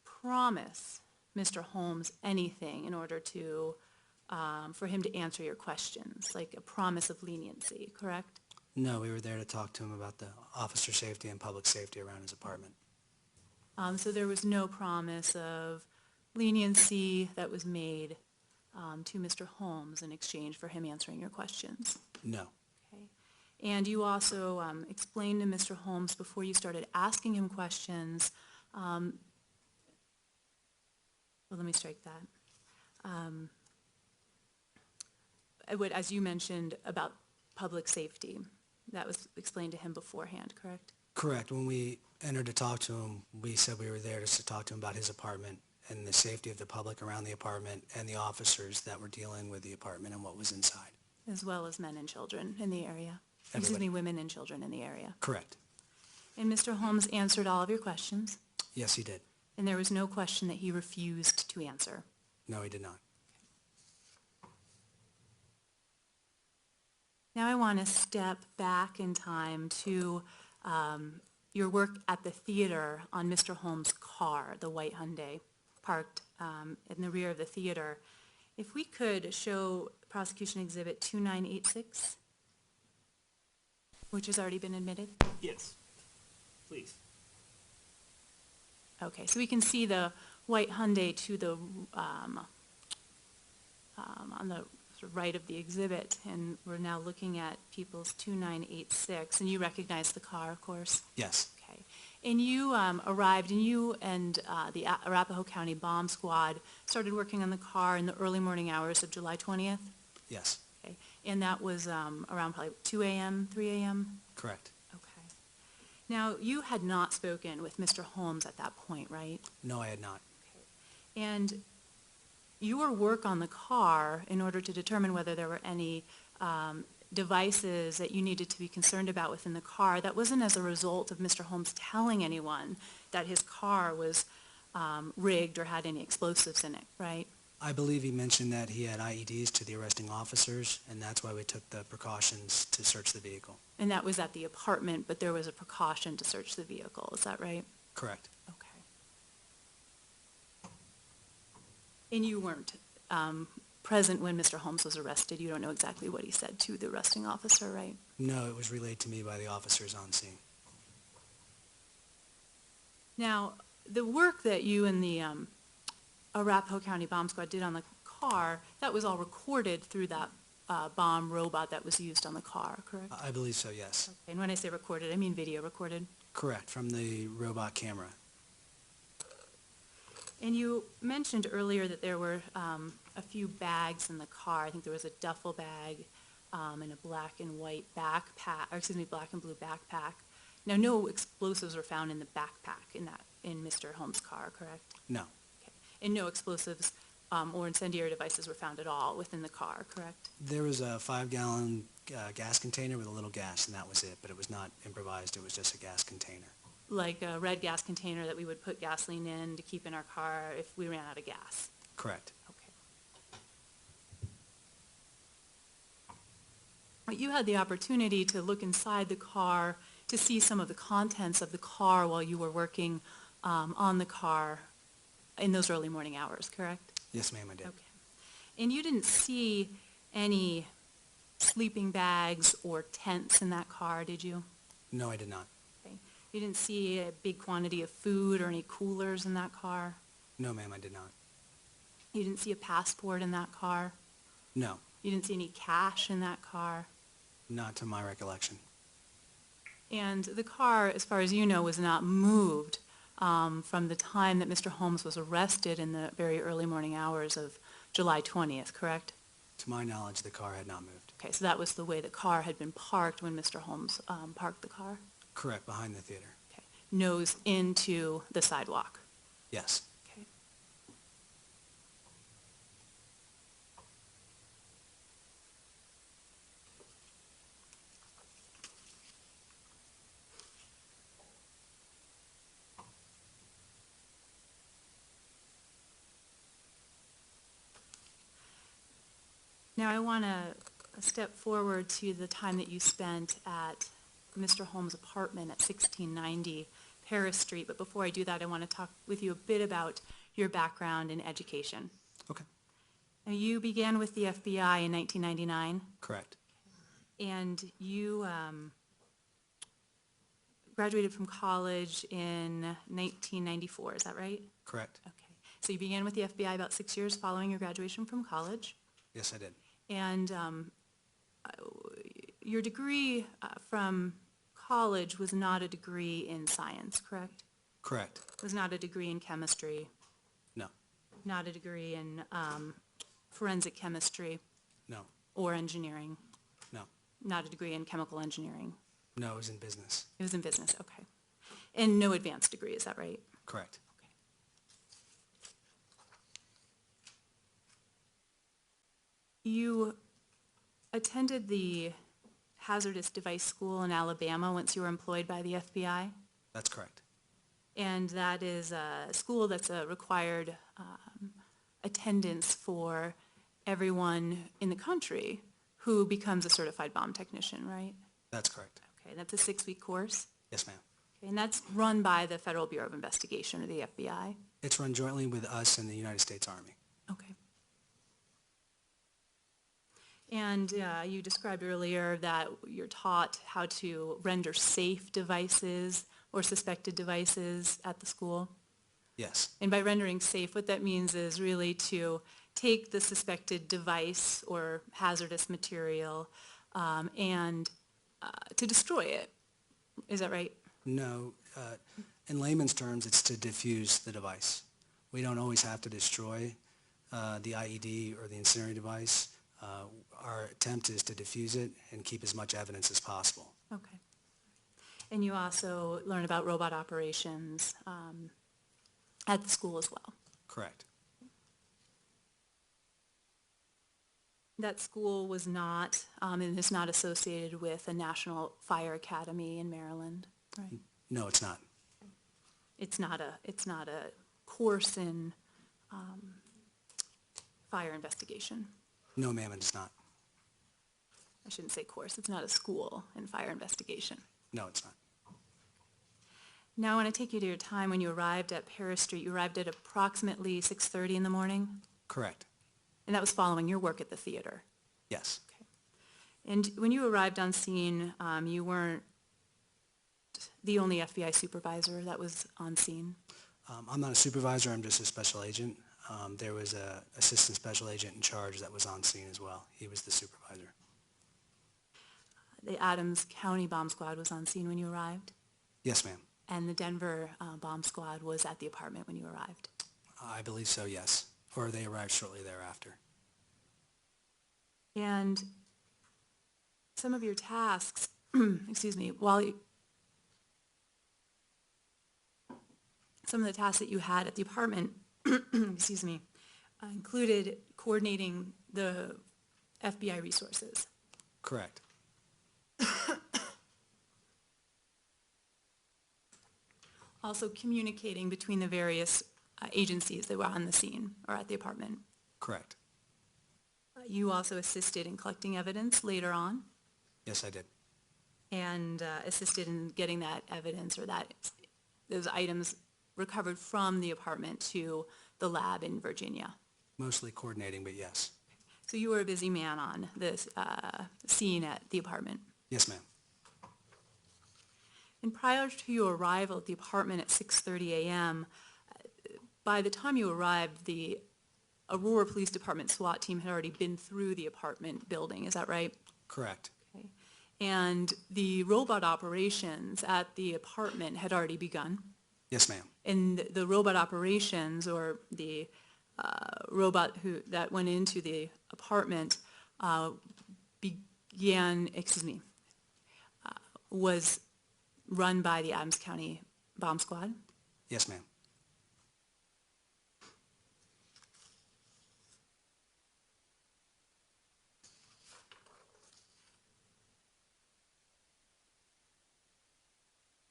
promise Mr. Holmes anything in order to, for him to answer your questions, like a promise of leniency, correct? No, we were there to talk to him about the officer safety and public safety around his apartment. So there was no promise of leniency that was made to Mr. Holmes in exchange for him answering your questions. No. Okay. And you also explained to Mr. Holmes before you started asking him questions, well, let me strike that. As you mentioned about public safety, that was explained to him beforehand, correct? Correct. When we entered to talk to him, we said we were there just to talk to him about his apartment and the safety of the public around the apartment and the officers that were dealing with the apartment and what was inside. As well as men and children in the area. Everybody. Excuse me, women and children in the area. Correct. And Mr. Holmes answered all of your questions, Yes, he did. and there was no question that he refused to answer. No, he did not. Now I want to step back in time to your work at the theater on Mr. Holmes' car, the white Hyundai, parked in the rear of the theater. If we could show Prosecution Exhibit 2986, which has already been admitted. Yes, please. Okay, so we can see the white Hyundai to the on the sort of right of the exhibit, and we're now looking at People's 2986, and you recognize the car, of course? Yes. Okay. And you arrived, and you and the Arapahoe County Bomb Squad started working on the car in the early morning hours of July 20th? Yes. Okay. And that was around probably 2 a.m., 3 a.m.? Correct. Okay. Now, you had not spoken with Mr. Holmes at that point, right? No, I had not. And your work on the car in order to determine whether there were any devices that you needed to be concerned about within the car, that wasn't as a result of Mr. Holmes telling anyone that his car was rigged or had any explosives in it, right? I believe he mentioned that he had IEDs to the arresting officers, and that's why we took the precautions to search the vehicle. And that was at the apartment, but there was a precaution to search the vehicle, is that right? Correct. Okay. And you weren't present when Mr. Holmes was arrested. You don't know exactly what he said to the arresting officer, right? No, it was relayed to me by the officers on scene. Now, the work that you and the Arapahoe County Bomb Squad did on the car, that was all recorded through that bomb robot that was used on the car, correct? I believe so, yes. And when I say recorded, I mean video recorded. Correct, from the robot camera. And you mentioned earlier that there were a few bags in the car. I think there was a duffel bag and a black and white backpack, or excuse me, black and blue backpack. Now, no explosives were found in the backpack in Mr. Holmes' car, correct? No, Okay. And no explosives or incendiary devices were found at all within the car, correct? there was a 5-gallon gas container with a little gas, and that was it, but it was not improvised, it was just a gas container. Like a red gas container that we would put gasoline in to keep in our car if we ran out of gas. Correct. Okay. But you had the opportunity to look inside the car to see some of the contents of the car while you were working on the car in those early morning hours, correct? Yes, ma'am, I did. Okay. And you didn't see any sleeping bags or tents in that car, did you? No, I did not. Okay. You didn't see a big quantity of food or any coolers in that car? No, ma'am, I did not. You didn't see a passport in that car? No, You didn't see any cash in that car? not to my recollection. And the car, as far as you know, was not moved from the time that Mr. Holmes was arrested in the very early morning hours of July 20th, correct? To my knowledge, the car had not moved. Okay, so that was the way the car had been parked when Mr. Holmes parked the car? Correct, behind the theater. Okay. Nose into the sidewalk? Yes. Okay. Now, I want to step forward to the time that you spent at Mr. Holmes' apartment at 1690 Paris Street, but before I do that, I want to talk with you a bit about your background in education. Okay. Now, you began with the FBI in 1999, Correct. and you graduated from college in 1994, is that right? Correct. Okay. So you began with the FBI about 6 years following your graduation from college. Yes, I did. And your degree from college was not a degree in science, correct? Correct. Was not a degree in chemistry, No. not a degree in forensic chemistry No. or engineering, No. not a degree in chemical engineering. No, it was in business. It was in business, okay. And no advanced degree, is that right? Correct. You attended the hazardous device school in Alabama once you were employed by the FBI? That's correct. And that is a school that's a required attendance for everyone in the country who becomes a certified bomb technician, right? That's correct. Okay, that's a 6-week course. Yes, ma'am. Okay, and that's run by the Federal Bureau of Investigation, or the FBI? It's run jointly with us and the United States Army. Okay. And you described earlier that you're taught how to render safe devices or suspected devices at the school. Yes. And by rendering safe, what that means is really to take the suspected device or hazardous material and to destroy it. Is that right? No. In layman's terms, it's to defuse the device. We don't always have to destroy the IED or the incendiary device. Our attempt is to defuse it and keep as much evidence as possible. Okay. And you also learn about robot operations at the school as well. Correct. That school was not, and is not associated with a National Fire Academy in Maryland, right? No, it's not. It's not a course in fire investigation. No, ma'am, it is not. I shouldn't say course, it's not a school in fire investigation. No, it's not. Now I want to take you to your time when you arrived at Paris Street. You arrived at approximately 6:30 in the morning, Correct. And that was following your work at the theater? Yes. And when you arrived on scene, you weren't the only FBI supervisor that was on scene? I'm not a supervisor, I'm just a special agent. There was a assistant special agent in charge that was on scene as well. He was the supervisor. The Adams County Bomb Squad was on scene when you arrived? Yes, ma'am. And the Denver Bomb Squad was at the apartment when you arrived? I believe so, yes. Or they arrived shortly thereafter. And some of your tasks, excuse me, some of the tasks that you had at the apartment, excuse me, included coordinating the FBI resources. Correct. Also communicating between the various agencies that were on the scene or at the apartment. Correct. You also assisted in collecting evidence later on Yes, I did. and assisted in getting that evidence or those items recovered from the apartment to the lab in Virginia. Mostly coordinating, but yes. So you were a busy man on this scene at the apartment. Yes, ma'am. And prior to your arrival at the apartment at 6:30 a.m., by the time you arrived, the Aurora Police Department SWAT team had already been through the apartment building. Is that right? Correct. Okay. And the robot operations at the apartment had already begun. Yes, ma'am. And the robot operations, or the robot that went into the apartment, was run by the Adams County Bomb Squad. Yes, ma'am.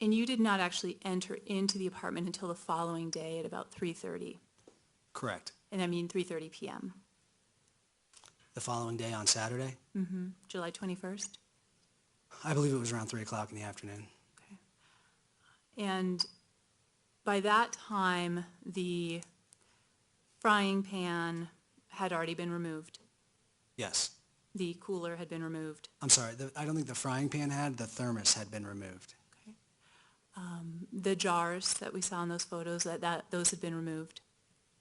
And you did not actually enter into the apartment until the following day at about 3:30. Correct. And I mean 3:30 p.m. The following day on Saturday, July 21st. I believe it was around 3 o'clock in the afternoon. Okay. And by that time, the frying pan had already been removed. Yes. The cooler had been removed. I'm sorry, I don't think the frying pan had, the thermos had been removed. Okay. The jars that we saw in those photos, those had been removed.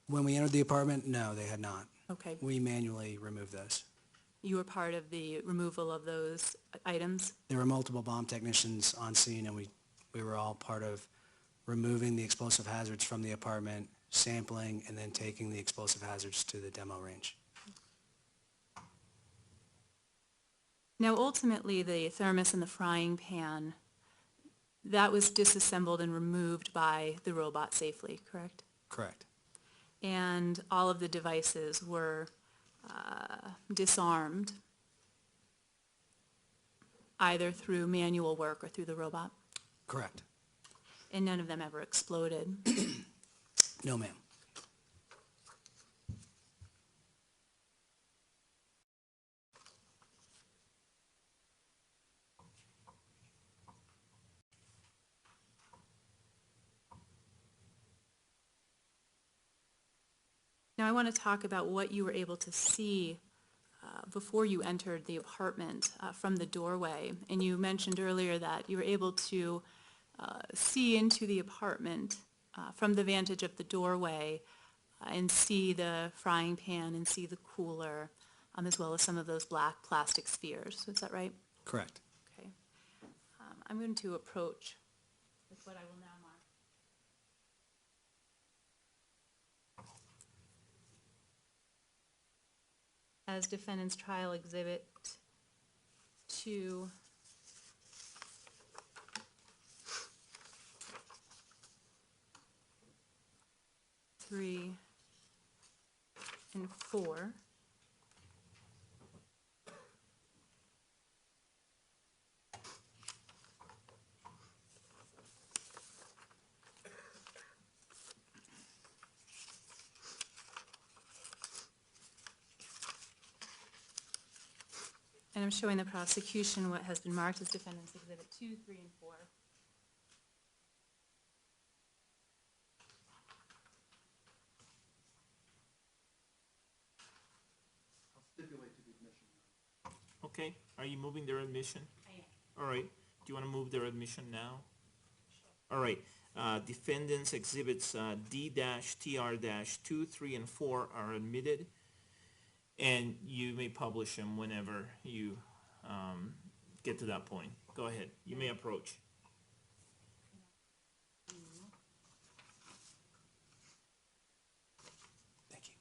When we entered the apartment, no, they had not. Okay. We manually removed those. You were part of the removal of those items? There were multiple bomb technicians on scene, and we were all part of removing the explosive hazards from the apartment, sampling, and then taking the explosive hazards to the demo range. Now, ultimately, the thermos and the frying pan, that was disassembled and removed by the robot safely, correct? Correct. And all of the devices were disarmed, either through manual work or through the robot? Correct. And none of them ever exploded? No, ma'am. Now, I want to talk about what you were able to see before you entered the apartment from the doorway. And you mentioned earlier that you were able to see into the apartment from the vantage of the doorway and see the frying pan and see the cooler, as well as some of those black plastic spheres. Is that right? Correct. Okay. I'm going to approach with what I will now mark. As Defendant's Trial Exhibit 2, three, and 4. And I'm showing the prosecution what has been marked as Defendant's Exhibit 2, 3, and 4. Okay, are you moving their admission? I am. All right, do you want to move their admission now? All right, defendants exhibits D-TR-2, 3, and 4 are admitted, and you may publish them whenever you get to that point. Go ahead, you may approach. Thank you.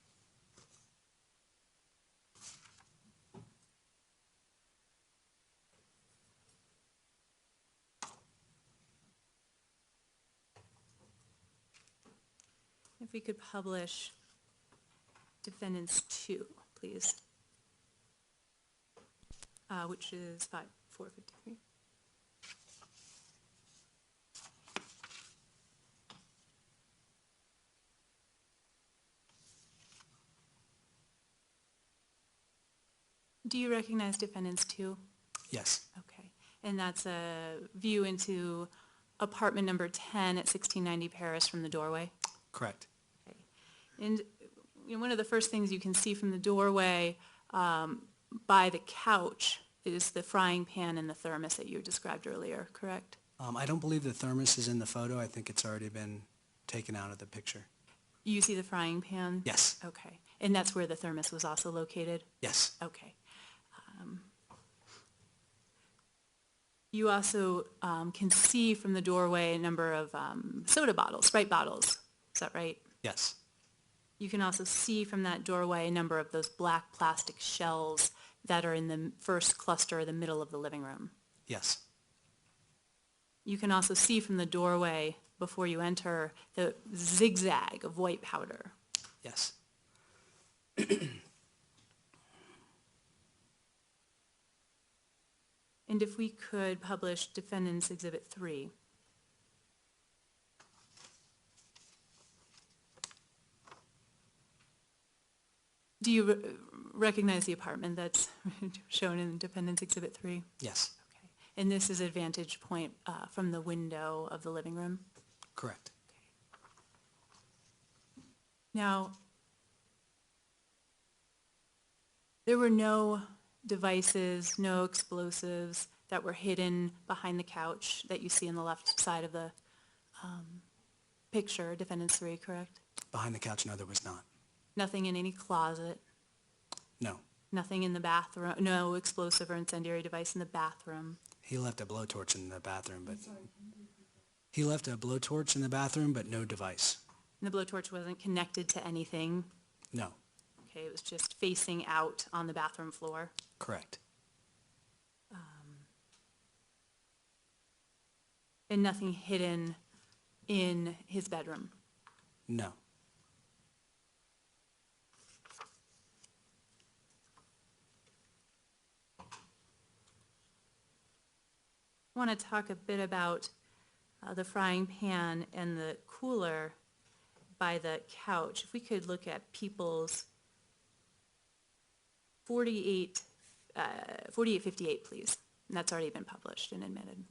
If we could publish defendants 2, please. Which is 453. Do you recognize defendants 2? Yes, Okay, and that's a view into apartment number 10 at 1690 Paris from the doorway? correct. Okay. And one of the first things you can see from the doorway by the couch is the frying pan and the thermos that you described earlier, correct? I don't believe the thermos is in the photo. I think it's already been taken out of the picture. You see the frying pan? Yes, Okay, and that's where the thermos was also located? yes, Okay. You also can see from the doorway a number of soda bottles, Sprite bottles. Is that right? yes, You can also see from that doorway a number of those black plastic shells that are in the first cluster, the middle of the living room. yes, You can also see from the doorway before you enter the zigzag of white powder. yes. And if we could publish Defendant's Exhibit 3. Do you recognize the apartment that's shown in Defendant's Exhibit 3? Yes, Okay. And this is a vantage point from the window of the living room? correct. Now, there were no devices, no explosives that were hidden behind the couch that you see on the left side of the picture, Defendant's 3, correct? Behind the couch, no, there was not. Nothing in any closet, No. nothing in the bathroom, no explosive or incendiary device in the bathroom. He left a blowtorch in the bathroom, but he left a blowtorch in the bathroom, but no device. And the blowtorch wasn't connected to anything. No, Okay, it was just facing out on the bathroom floor. correct. And nothing hidden in his bedroom. No, I want to talk a bit about the frying pan and the cooler by the couch. If we could look at people's 4858, please. And that's already been published and admitted.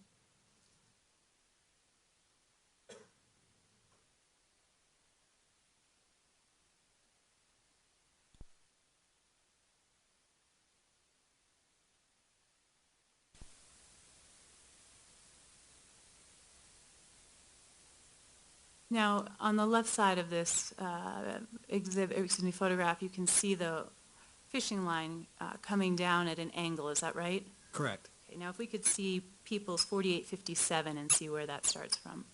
Now, on the left side of this photograph, you can see the fishing line coming down at an angle. Is that right? correct. Okay, now if we could see people's 4857 and see where that starts from.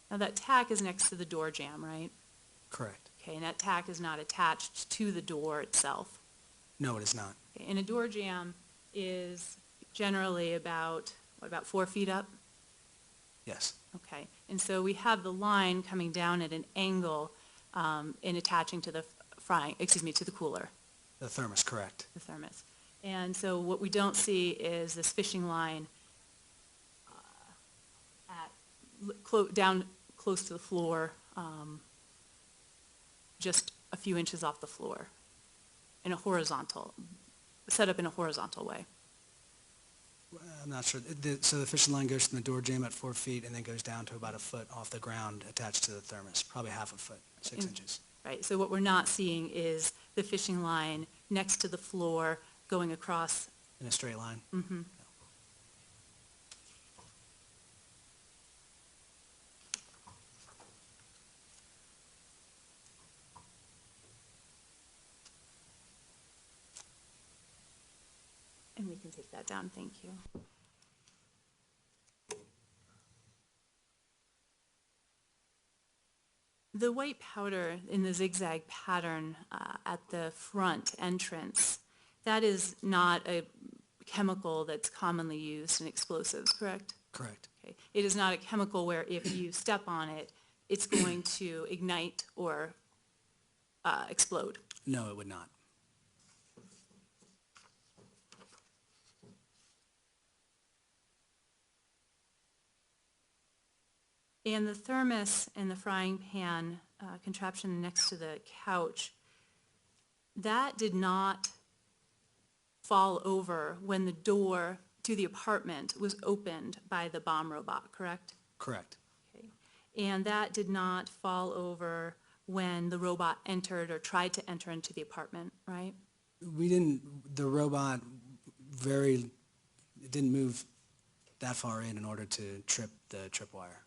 Now that tack is next to the door jamb, right? Correct. Okay, and that tack is not attached to the door itself. No, it is not. Okay, and a door jamb is generally about 4 feet up? Yes, Okay, and so we have the line coming down at an angle and attaching to the to the cooler, the thermos, correct. the thermos. And so what we don't see is this fishing line down close to the floor, just a few inches off the floor, set up in a horizontal way. I'm not sure. So the fishing line goes from the door jamb at 4 feet and then goes down to about a foot off the ground attached to the thermos, probably half a foot, 6 inches. right? So what we're not seeing is the fishing line next to the floor going across. In a straight line. And we can take that down, thank you. The white powder in the zigzag pattern at the front entrance, that is not a chemical that's commonly used in explosives, correct? Correct. Okay. It is not a chemical where if you step on it, it's going to ignite or explode. No, it would not. And the thermos and the frying pan contraption next to the couch, that did not fall over when the door to the apartment was opened by the bomb robot, correct? Correct. Okay. And that did not fall over when the robot entered or tried to enter into the apartment, right? The robot it didn't move that far in order to trip the tripwire.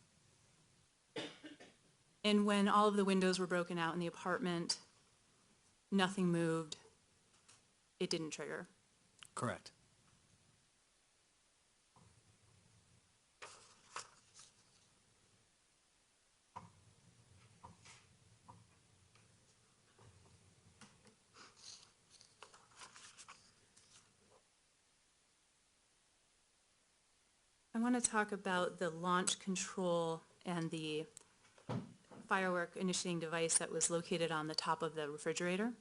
And when all of the windows were broken out in the apartment, nothing moved, it didn't trigger. Correct. I want to talk about the launch control and the firework initiating device that was located on the top of the refrigerator.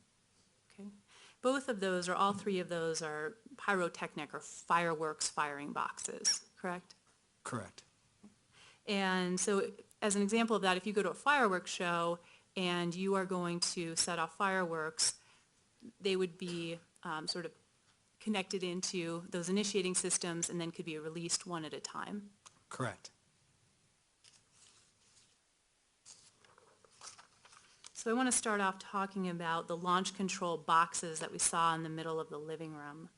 Okay. Both of those, or all three of those, are pyrotechnic or fireworks firing boxes, correct? Correct. And so as an example of that, if you go to a fireworks show and you are going to set off fireworks, they would be sort of connected into those initiating systems and then could be released one at a time. Correct. So I want to start off talking about the launch control boxes that we saw in the middle of the living room.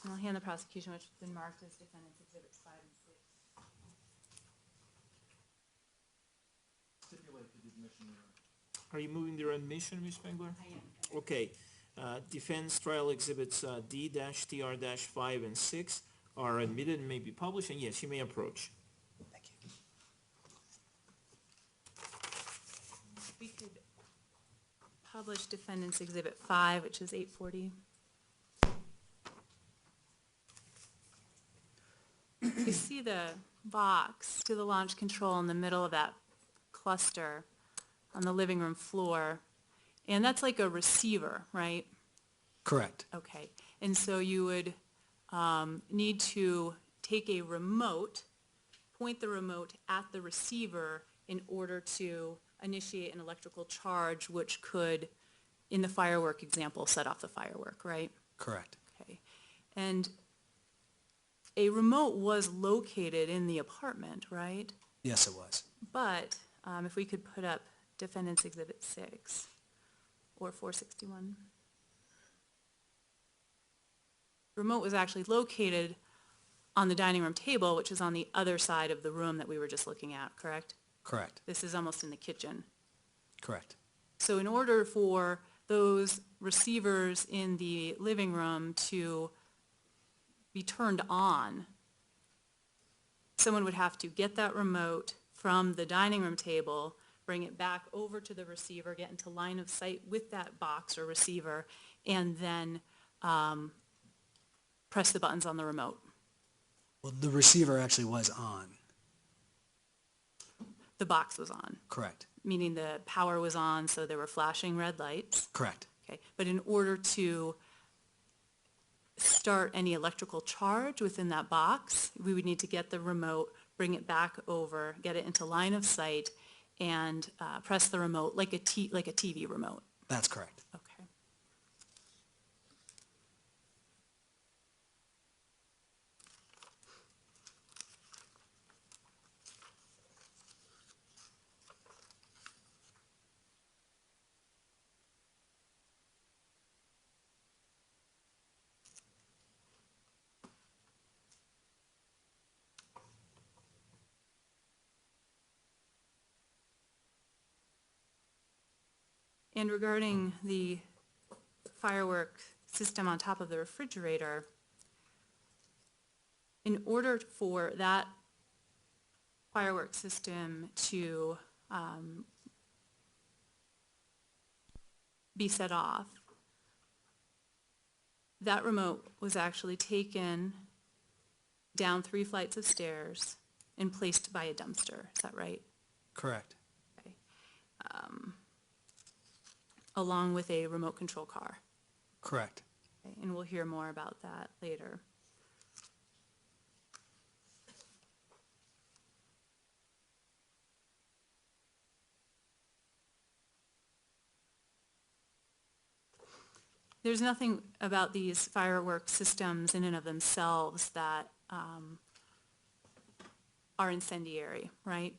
And I'll hand the prosecution, which has been marked as defendants exhibits 5 and 6. Stipulate the admission, Your Honor. Are you moving their admission, Ms. Spengler? I am. Okay. Defense trial exhibits D-TR-5 and 6 are admitted and may be published, and yes, you may approach. Thank you. We could publish defendants exhibit 5, which is 840. You see the box to the launch control in the middle of that cluster on the living room floor, and that's like a receiver, right? Correct. Okay, and so you would need to take a remote, point the remote at the receiver in order to initiate an electrical charge, which could, in the firework example, set off the firework, right? Correct. Okay, and a remote was located in the apartment, right? Yes, it was. But if we could put up defendants exhibit 6 or 461. Remote was actually located on the dining room table, which is on the other side of the room that we were just looking at, correct? Correct. This is almost in the kitchen. Correct. So in order for those receivers in the living room to be turned on, someone would have to get that remote from the dining room table, bring it back over to the receiver, get into line of sight with that box or receiver, and then press the buttons on the remote. Well, the receiver actually was on. The box was on. Correct. meaning the power was on, so there were flashing red lights. Correct. Okay, but in order to start any electrical charge within that box, we would need to get the remote, bring it back over, get it into line of sight, and press the remote like a TV remote. That's correct. Okay. And regarding the firework system on top of the refrigerator, in order for that firework system to be set off, that remote was actually taken down 3 flights of stairs and placed by a dumpster. Is that right? Correct. Okay. Along with a remote control car. Correct. Okay, and we'll hear more about that later. There's nothing about these firework systems in and of themselves that are incendiary, right?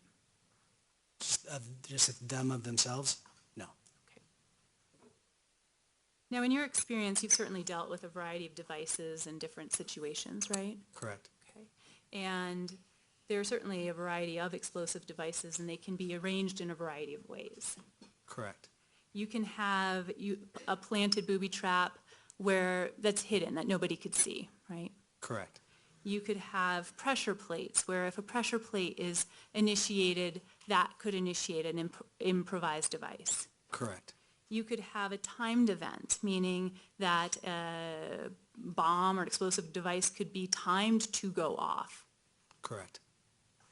Just them of themselves? No. Okay. Now, in your experience, you've certainly dealt with a variety of devices in different situations, right? Correct. Okay. And there are certainly a variety of explosive devices, and they can be arranged in a variety of ways. Correct. You can have a planted booby trap where that's hidden, that nobody could see, right? Correct. You could have pressure plates where if a pressure plate is initiated, that could initiate an improvised device. Correct. You could have a timed event, meaning that a bomb or an explosive device could be timed to go off. Correct.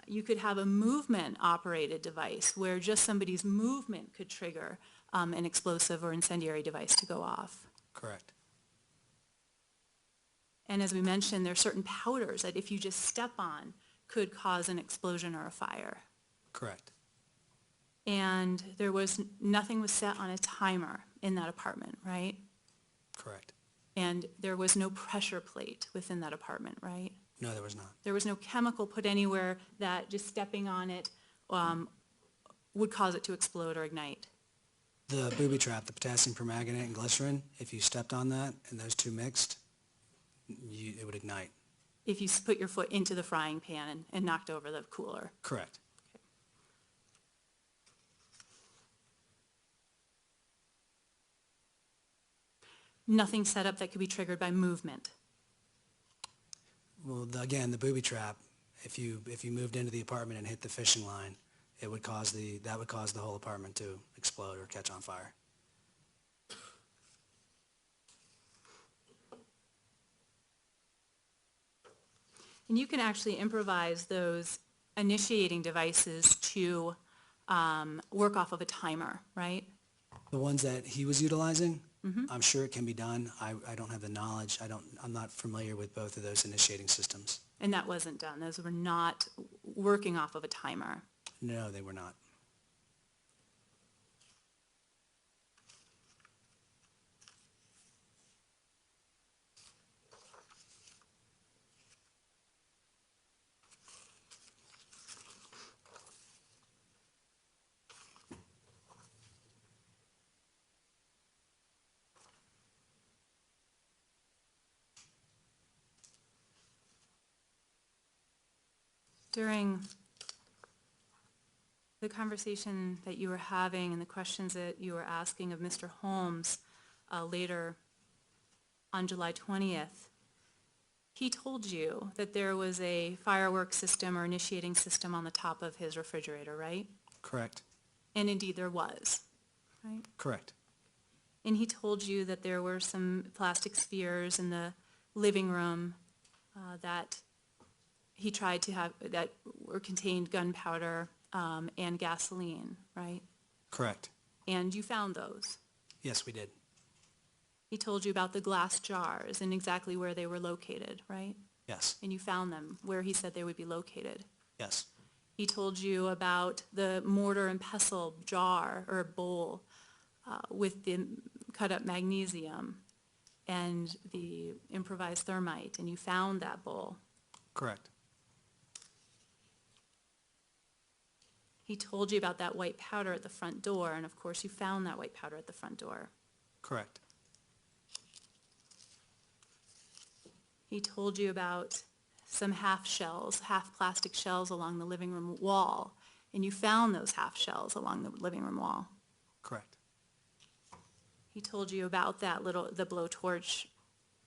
You could have a movement-operated device where just somebody's movement could trigger an explosive or incendiary device to go off. Correct. And as we mentioned, there are certain powders that if you just step on could cause an explosion or a fire. Correct. And nothing was set on a timer in that apartment, right? Correct. And there was no pressure plate within that apartment, right? No, there was not. There was no chemical put anywhere that just stepping on it would cause it to explode or ignite. The booby trap, the potassium permanganate and glycerin, if you stepped on that and those two mixed, it would ignite. If you put your foot into the frying pan and knocked over the cooler. Correct. Nothing set up that could be triggered by movement. Well, again, the booby trap, if you moved into the apartment and hit the fishing line, that would cause the whole apartment to explode or catch on fire. And you can actually improvise those initiating devices to work off of a timer, right? The ones that he was utilizing, I'm sure it can be done. I don't have the knowledge. I'm not familiar with both of those initiating systems. And that wasn't done. Those were not working off of a timer. No, they were not. During the conversation that you were having and the questions that you were asking of Mr. Holmes later on July 20th, he told you that there was a fireworks system or initiating system on the top of his refrigerator, right? Correct. And indeed there was, right? Correct. And he told you that there were some plastic spheres in the living room that he tried to have, that were contained gunpowder and gasoline, right? Correct. And you found those. Yes, we did. He told you about the glass jars and exactly where they were located, right? Yes. And you found them where he said they would be located. Yes. He told you about the mortar and pestle jar or bowl with the cut up magnesium and the improvised thermite, and you found that bowl. Correct. He told you about that white powder at the front door, and of course you found that white powder at the front door. Correct. He told you about some half shells, half plastic shells along the living room wall, and you found those half shells along the living room wall. Correct. He told you about the blowtorch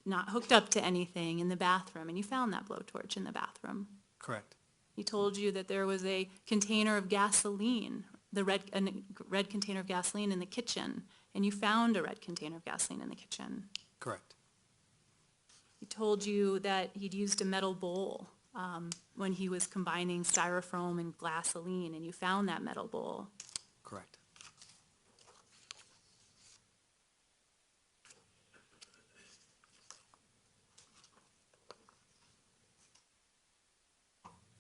not hooked up to anything in the bathroom, and you found that blowtorch in the bathroom. Correct. He told you that there was a container of gasoline, a red container of gasoline in the kitchen, and you found a red container of gasoline in the kitchen. Correct. He told you that he'd used a metal bowl when he was combining styrofoam and gasoline, and you found that metal bowl. Correct.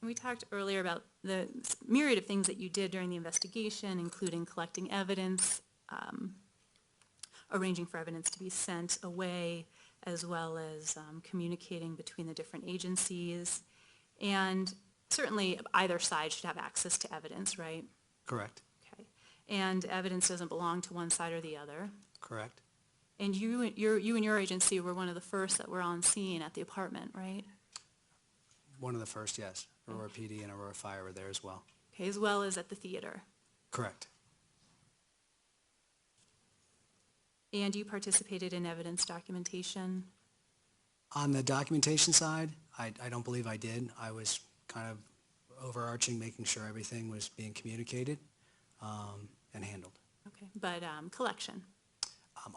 We talked earlier about the myriad of things that you did during the investigation, including collecting evidence, arranging for evidence to be sent away, as well as communicating between the different agencies. And certainly either side should have access to evidence, right? Correct. Okay. And evidence doesn't belong to one side or the other. Correct. And you and your agency were one of the first that were on scene at the apartment, right? One of the first, yes. Aurora PD and Aurora Fire were there as well. Okay, as well as at the theater. Correct. And you participated in evidence documentation? On the documentation side, I don't believe I did. I was kind of overarching, making sure everything was being communicated and handled. Okay, but collection?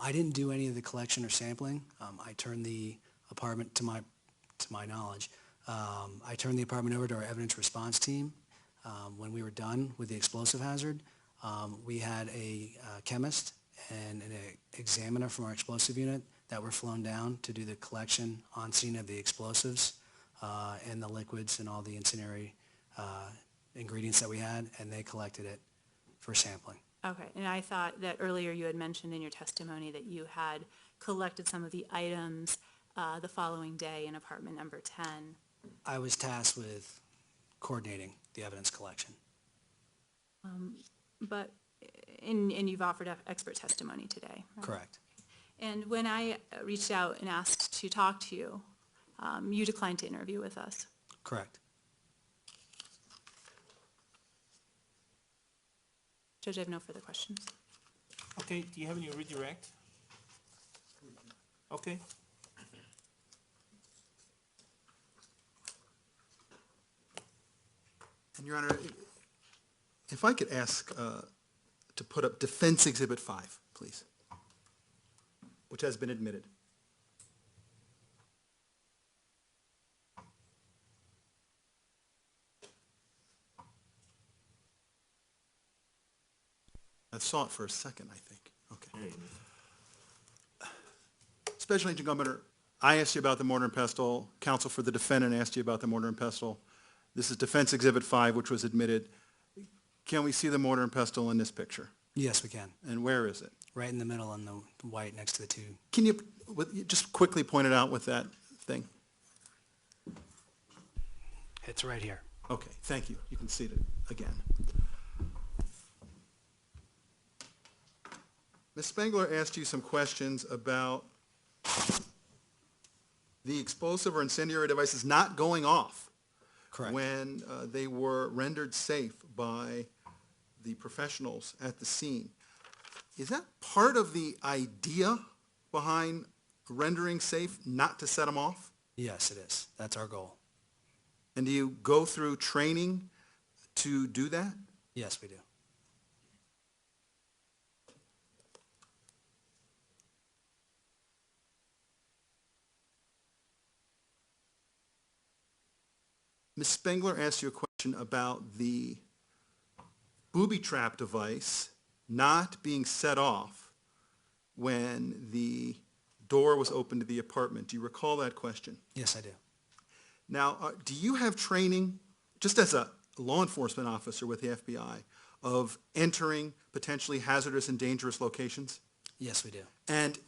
I didn't do any of the collection or sampling. I turned the apartment, to my knowledge, I turned the apartment over to our evidence response team. When we were done with the explosive hazard, we had a chemist and an examiner from our explosive unit that were flown down to do the collection on scene of the explosives and the liquids and all the incendiary ingredients that we had, and they collected it for sampling. Okay, and I thought that earlier you had mentioned in your testimony that you had collected some of the items the following day in apartment number 10. I was tasked with coordinating the evidence collection. But, and you've offered expert testimony today, right? Correct. And when I reached out and asked to talk to you, you declined to interview with us. Correct. Judge, I have no further questions. Okay, do you have any redirect? Okay. And Your Honor, if I could ask to put up Defense Exhibit 5, please, which has been admitted. I saw it for a second, I think. Okay. Special Agent Governor, I asked you about the mortar and pestle. Counsel for the defendant asked you about the mortar and pestle. This is Defense Exhibit 5, which was admitted. Can we see the mortar and pestle in this picture? Yes, we can. And where is it? Right in the middle on the white next to the two. Can you just quickly point it out with that thing? It's right here. Okay, thank you. You can see it again. Ms. Spengler asked you some questions about the explosive or incendiary devices not going off. Correct. When they were rendered safe by the professionals at the scene. Is that part of the idea behind rendering safe, not to set them off? Yes, it is. That's our goal. And do you go through training to do that? Yes, we do. Ms. Spengler asked you a question about the booby trap device not being set off when the door was opened to the apartment. Do you recall that question? Yes, I do. Now, do you have training, just as a law enforcement officer with the FBI, of entering potentially hazardous and dangerous locations? Yes, we do. And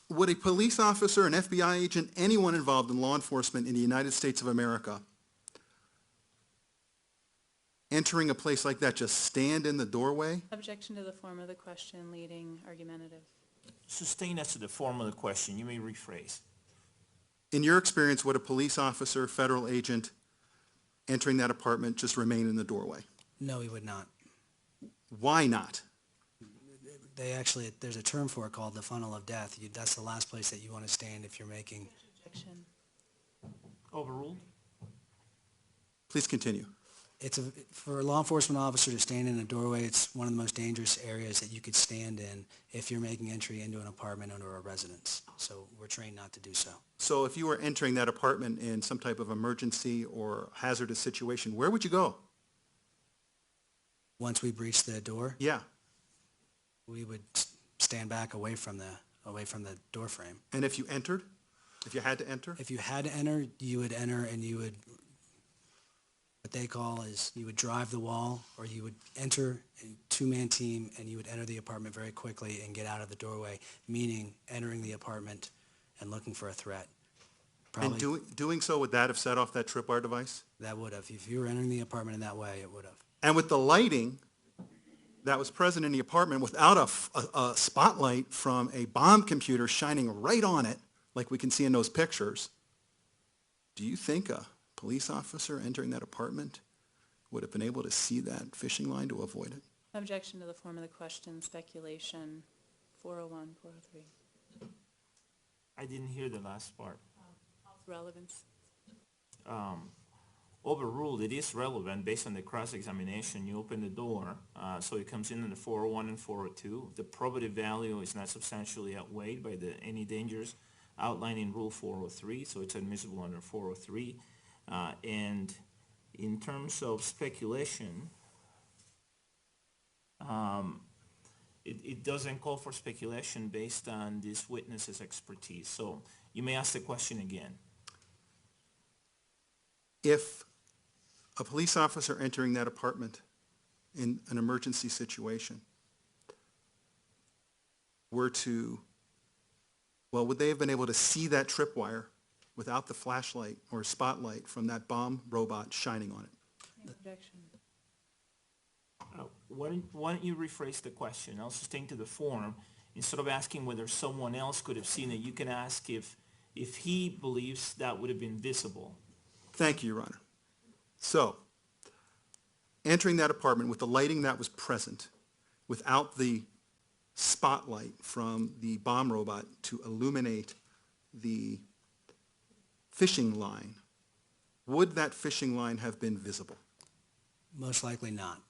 would a police officer, an FBI agent, anyone involved in law enforcement in the United States of America, entering a place like that, just stand in the doorway? Objection to the form of the question, leading argumentative. Sustain as to the form of the question. You may rephrase. In your experience, would a police officer, federal agent, entering that apartment just remain in the doorway? No, we would not. Why not? They actually, there's a term for it called the funnel of death. That's the last place that you want to stand if you're making. Objection. Overruled? Please continue. For a law enforcement officer to stand in a doorway, it's one of the most dangerous areas that you could stand in if you're making entry into an apartment or a residence. So we're trained not to do so. So if you were entering that apartment in some type of emergency or hazardous situation, where would you go? Once we breach the door, Yeah. we would stand back away from the door frame. And if you entered? If you had to enter? If you had to enter, you would enter and you would, what they call is, you would drive the wall, or you would enter a two-man team and you would enter the apartment very quickly and get out of the doorway, meaning entering the apartment and looking for a threat. And doing so, would that have set off that tripwire device? That would have. If you were entering the apartment in that way, it would have. And with the lighting that was present in the apartment, without a spotlight from a bomb computer shining right on it, like we can see in those pictures, do you think a police officer entering that apartment would have been able to see that fishing line to avoid it? Objection to the form of the question, speculation, 401, 403. I didn't hear the last part. Relevance. Overruled, it is relevant based on the cross-examination. You open the door, so it comes in the 401 and 402. The probative value is not substantially outweighed by any dangers outlined in Rule 403, so it's admissible under 403. And in terms of speculation, it doesn't call for speculation based on this witness's expertise. So you may ask the question again. If a police officer entering that apartment in an emergency situation were to, well, would they have been able to see that tripwire without the flashlight or spotlight from that bomb robot shining on it? Objection. Why don't you rephrase the question? I'll sustain to the form. Instead of asking whether someone else could have seen it, you can ask if he believes that would have been visible. Thank you, Your Honor. So, entering that apartment with the lighting that was present, without the spotlight from the bomb robot to illuminate the fishing line, would that fishing line have been visible? Most likely not.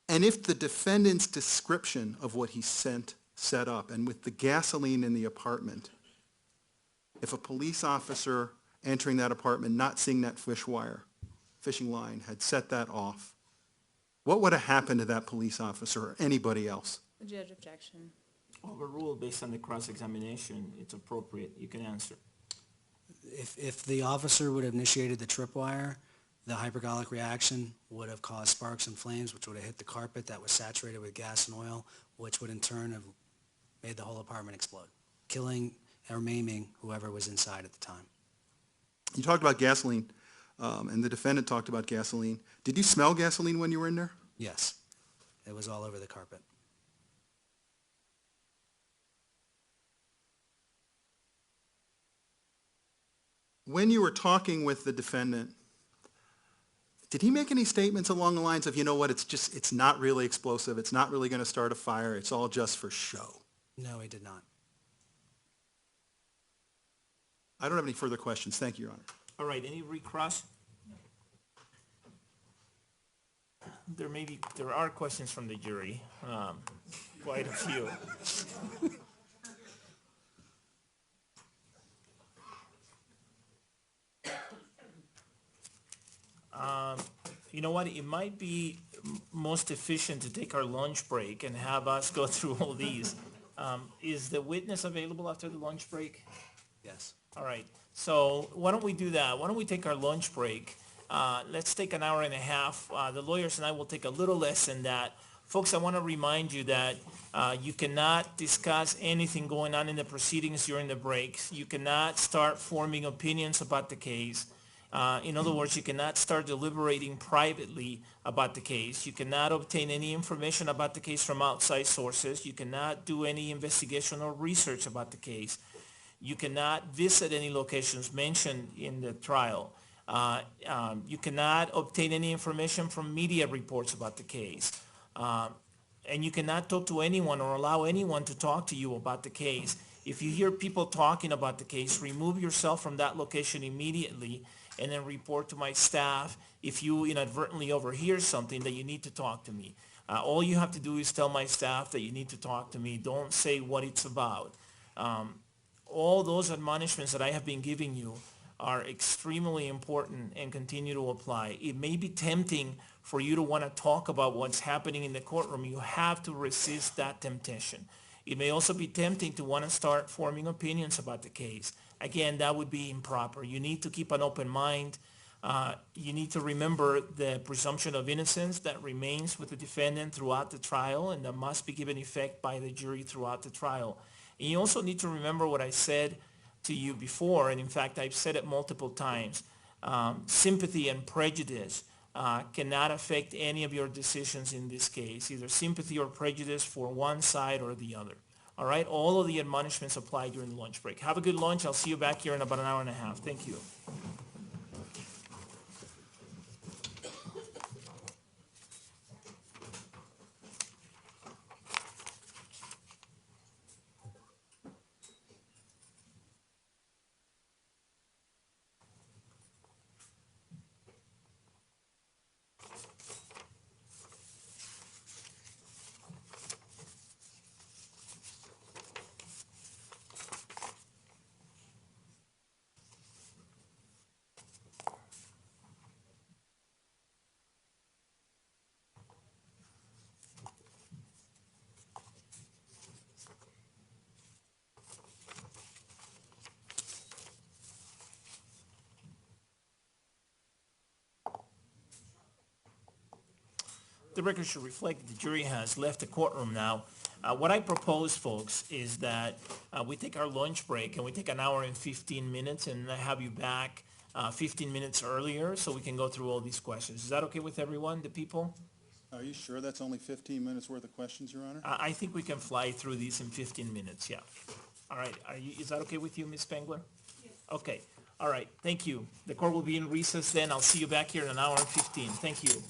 And if the defendant's description of what he set up, and with the gasoline in the apartment, if a police officer entering that apartment, not seeing that fishing line, had set that off, what would have happened to that police officer or anybody else? Judge, objection. Overruled based on the cross-examination, it's appropriate. You can answer. If the officer would have initiated the tripwire, the hypergolic reaction would have caused sparks and flames, which would have hit the carpet that was saturated with gas and oil, which would in turn have made the whole apartment explode, killing or maiming whoever was inside at the time. You talked about gasoline, and the defendant talked about gasoline. Did you smell gasoline when you were in there? Yes. It was all over the carpet. When you were talking with the defendant, did he make any statements along the lines of, you know what, it's not really explosive, it's not really going to start a fire, it's all just for show? No, he did not. I don't have any further questions. Thank you, Your Honor. All right, any recross? There are questions from the jury, quite a few. You know what, it might be most efficient to take our lunch break and have us go through all these. Is the witness available after the lunch break? Yes. All right, so why don't we do that? Why don't we take our lunch break? Let's take an hour and a half. The lawyers and I will take a little less than that. Folks, I want to remind you that you cannot discuss anything going on in the proceedings during the breaks. You cannot start forming opinions about the case. In other words, you cannot start deliberating privately about the case. You cannot obtain any information about the case from outside sources. You cannot do any investigation or research about the case. You cannot visit any locations mentioned in the trial. You cannot obtain any information from media reports about the case. And you cannot talk to anyone or allow anyone to talk to you about the case. If you hear people talking about the case, remove yourself from that location immediately and then report to my staff if you inadvertently overhear something that you need to talk to me. All you have to do is tell my staff that you need to talk to me. Don't say what it's about. All those admonishments that I have been giving you are extremely important and continue to apply. It may be tempting for you to want to talk about what's happening in the courtroom. You have to resist that temptation. It may also be tempting to want to start forming opinions about the case. Again, that would be improper. You need to keep an open mind. You need to remember the presumption of innocence that remains with the defendant throughout the trial and that must be given effect by the jury throughout the trial. And you also need to remember what I said to you before, and in fact, I've said it multiple times. Sympathy and prejudice cannot affect any of your decisions in this case, either sympathy or prejudice for one side or the other. All right, all of the admonishments apply during the lunch break. Have a good lunch. I'll see you back here in about an hour and a half. Thank you. The record should reflect that the jury has left the courtroom now. What I propose, folks, is that we take our lunch break and we take an hour and 15 minutes and I have you back 15 minutes earlier so we can go through all these questions. Is that okay with everyone, the people? Are you sure that's only 15 minutes worth of questions, Your Honor? I think we can fly through these in 15 minutes, yeah. All right, is that okay with you, Ms. Spengler? Yes. Okay, all right, thank you. The court will be in recess then. I'll see you back here in an hour and 15. Thank you.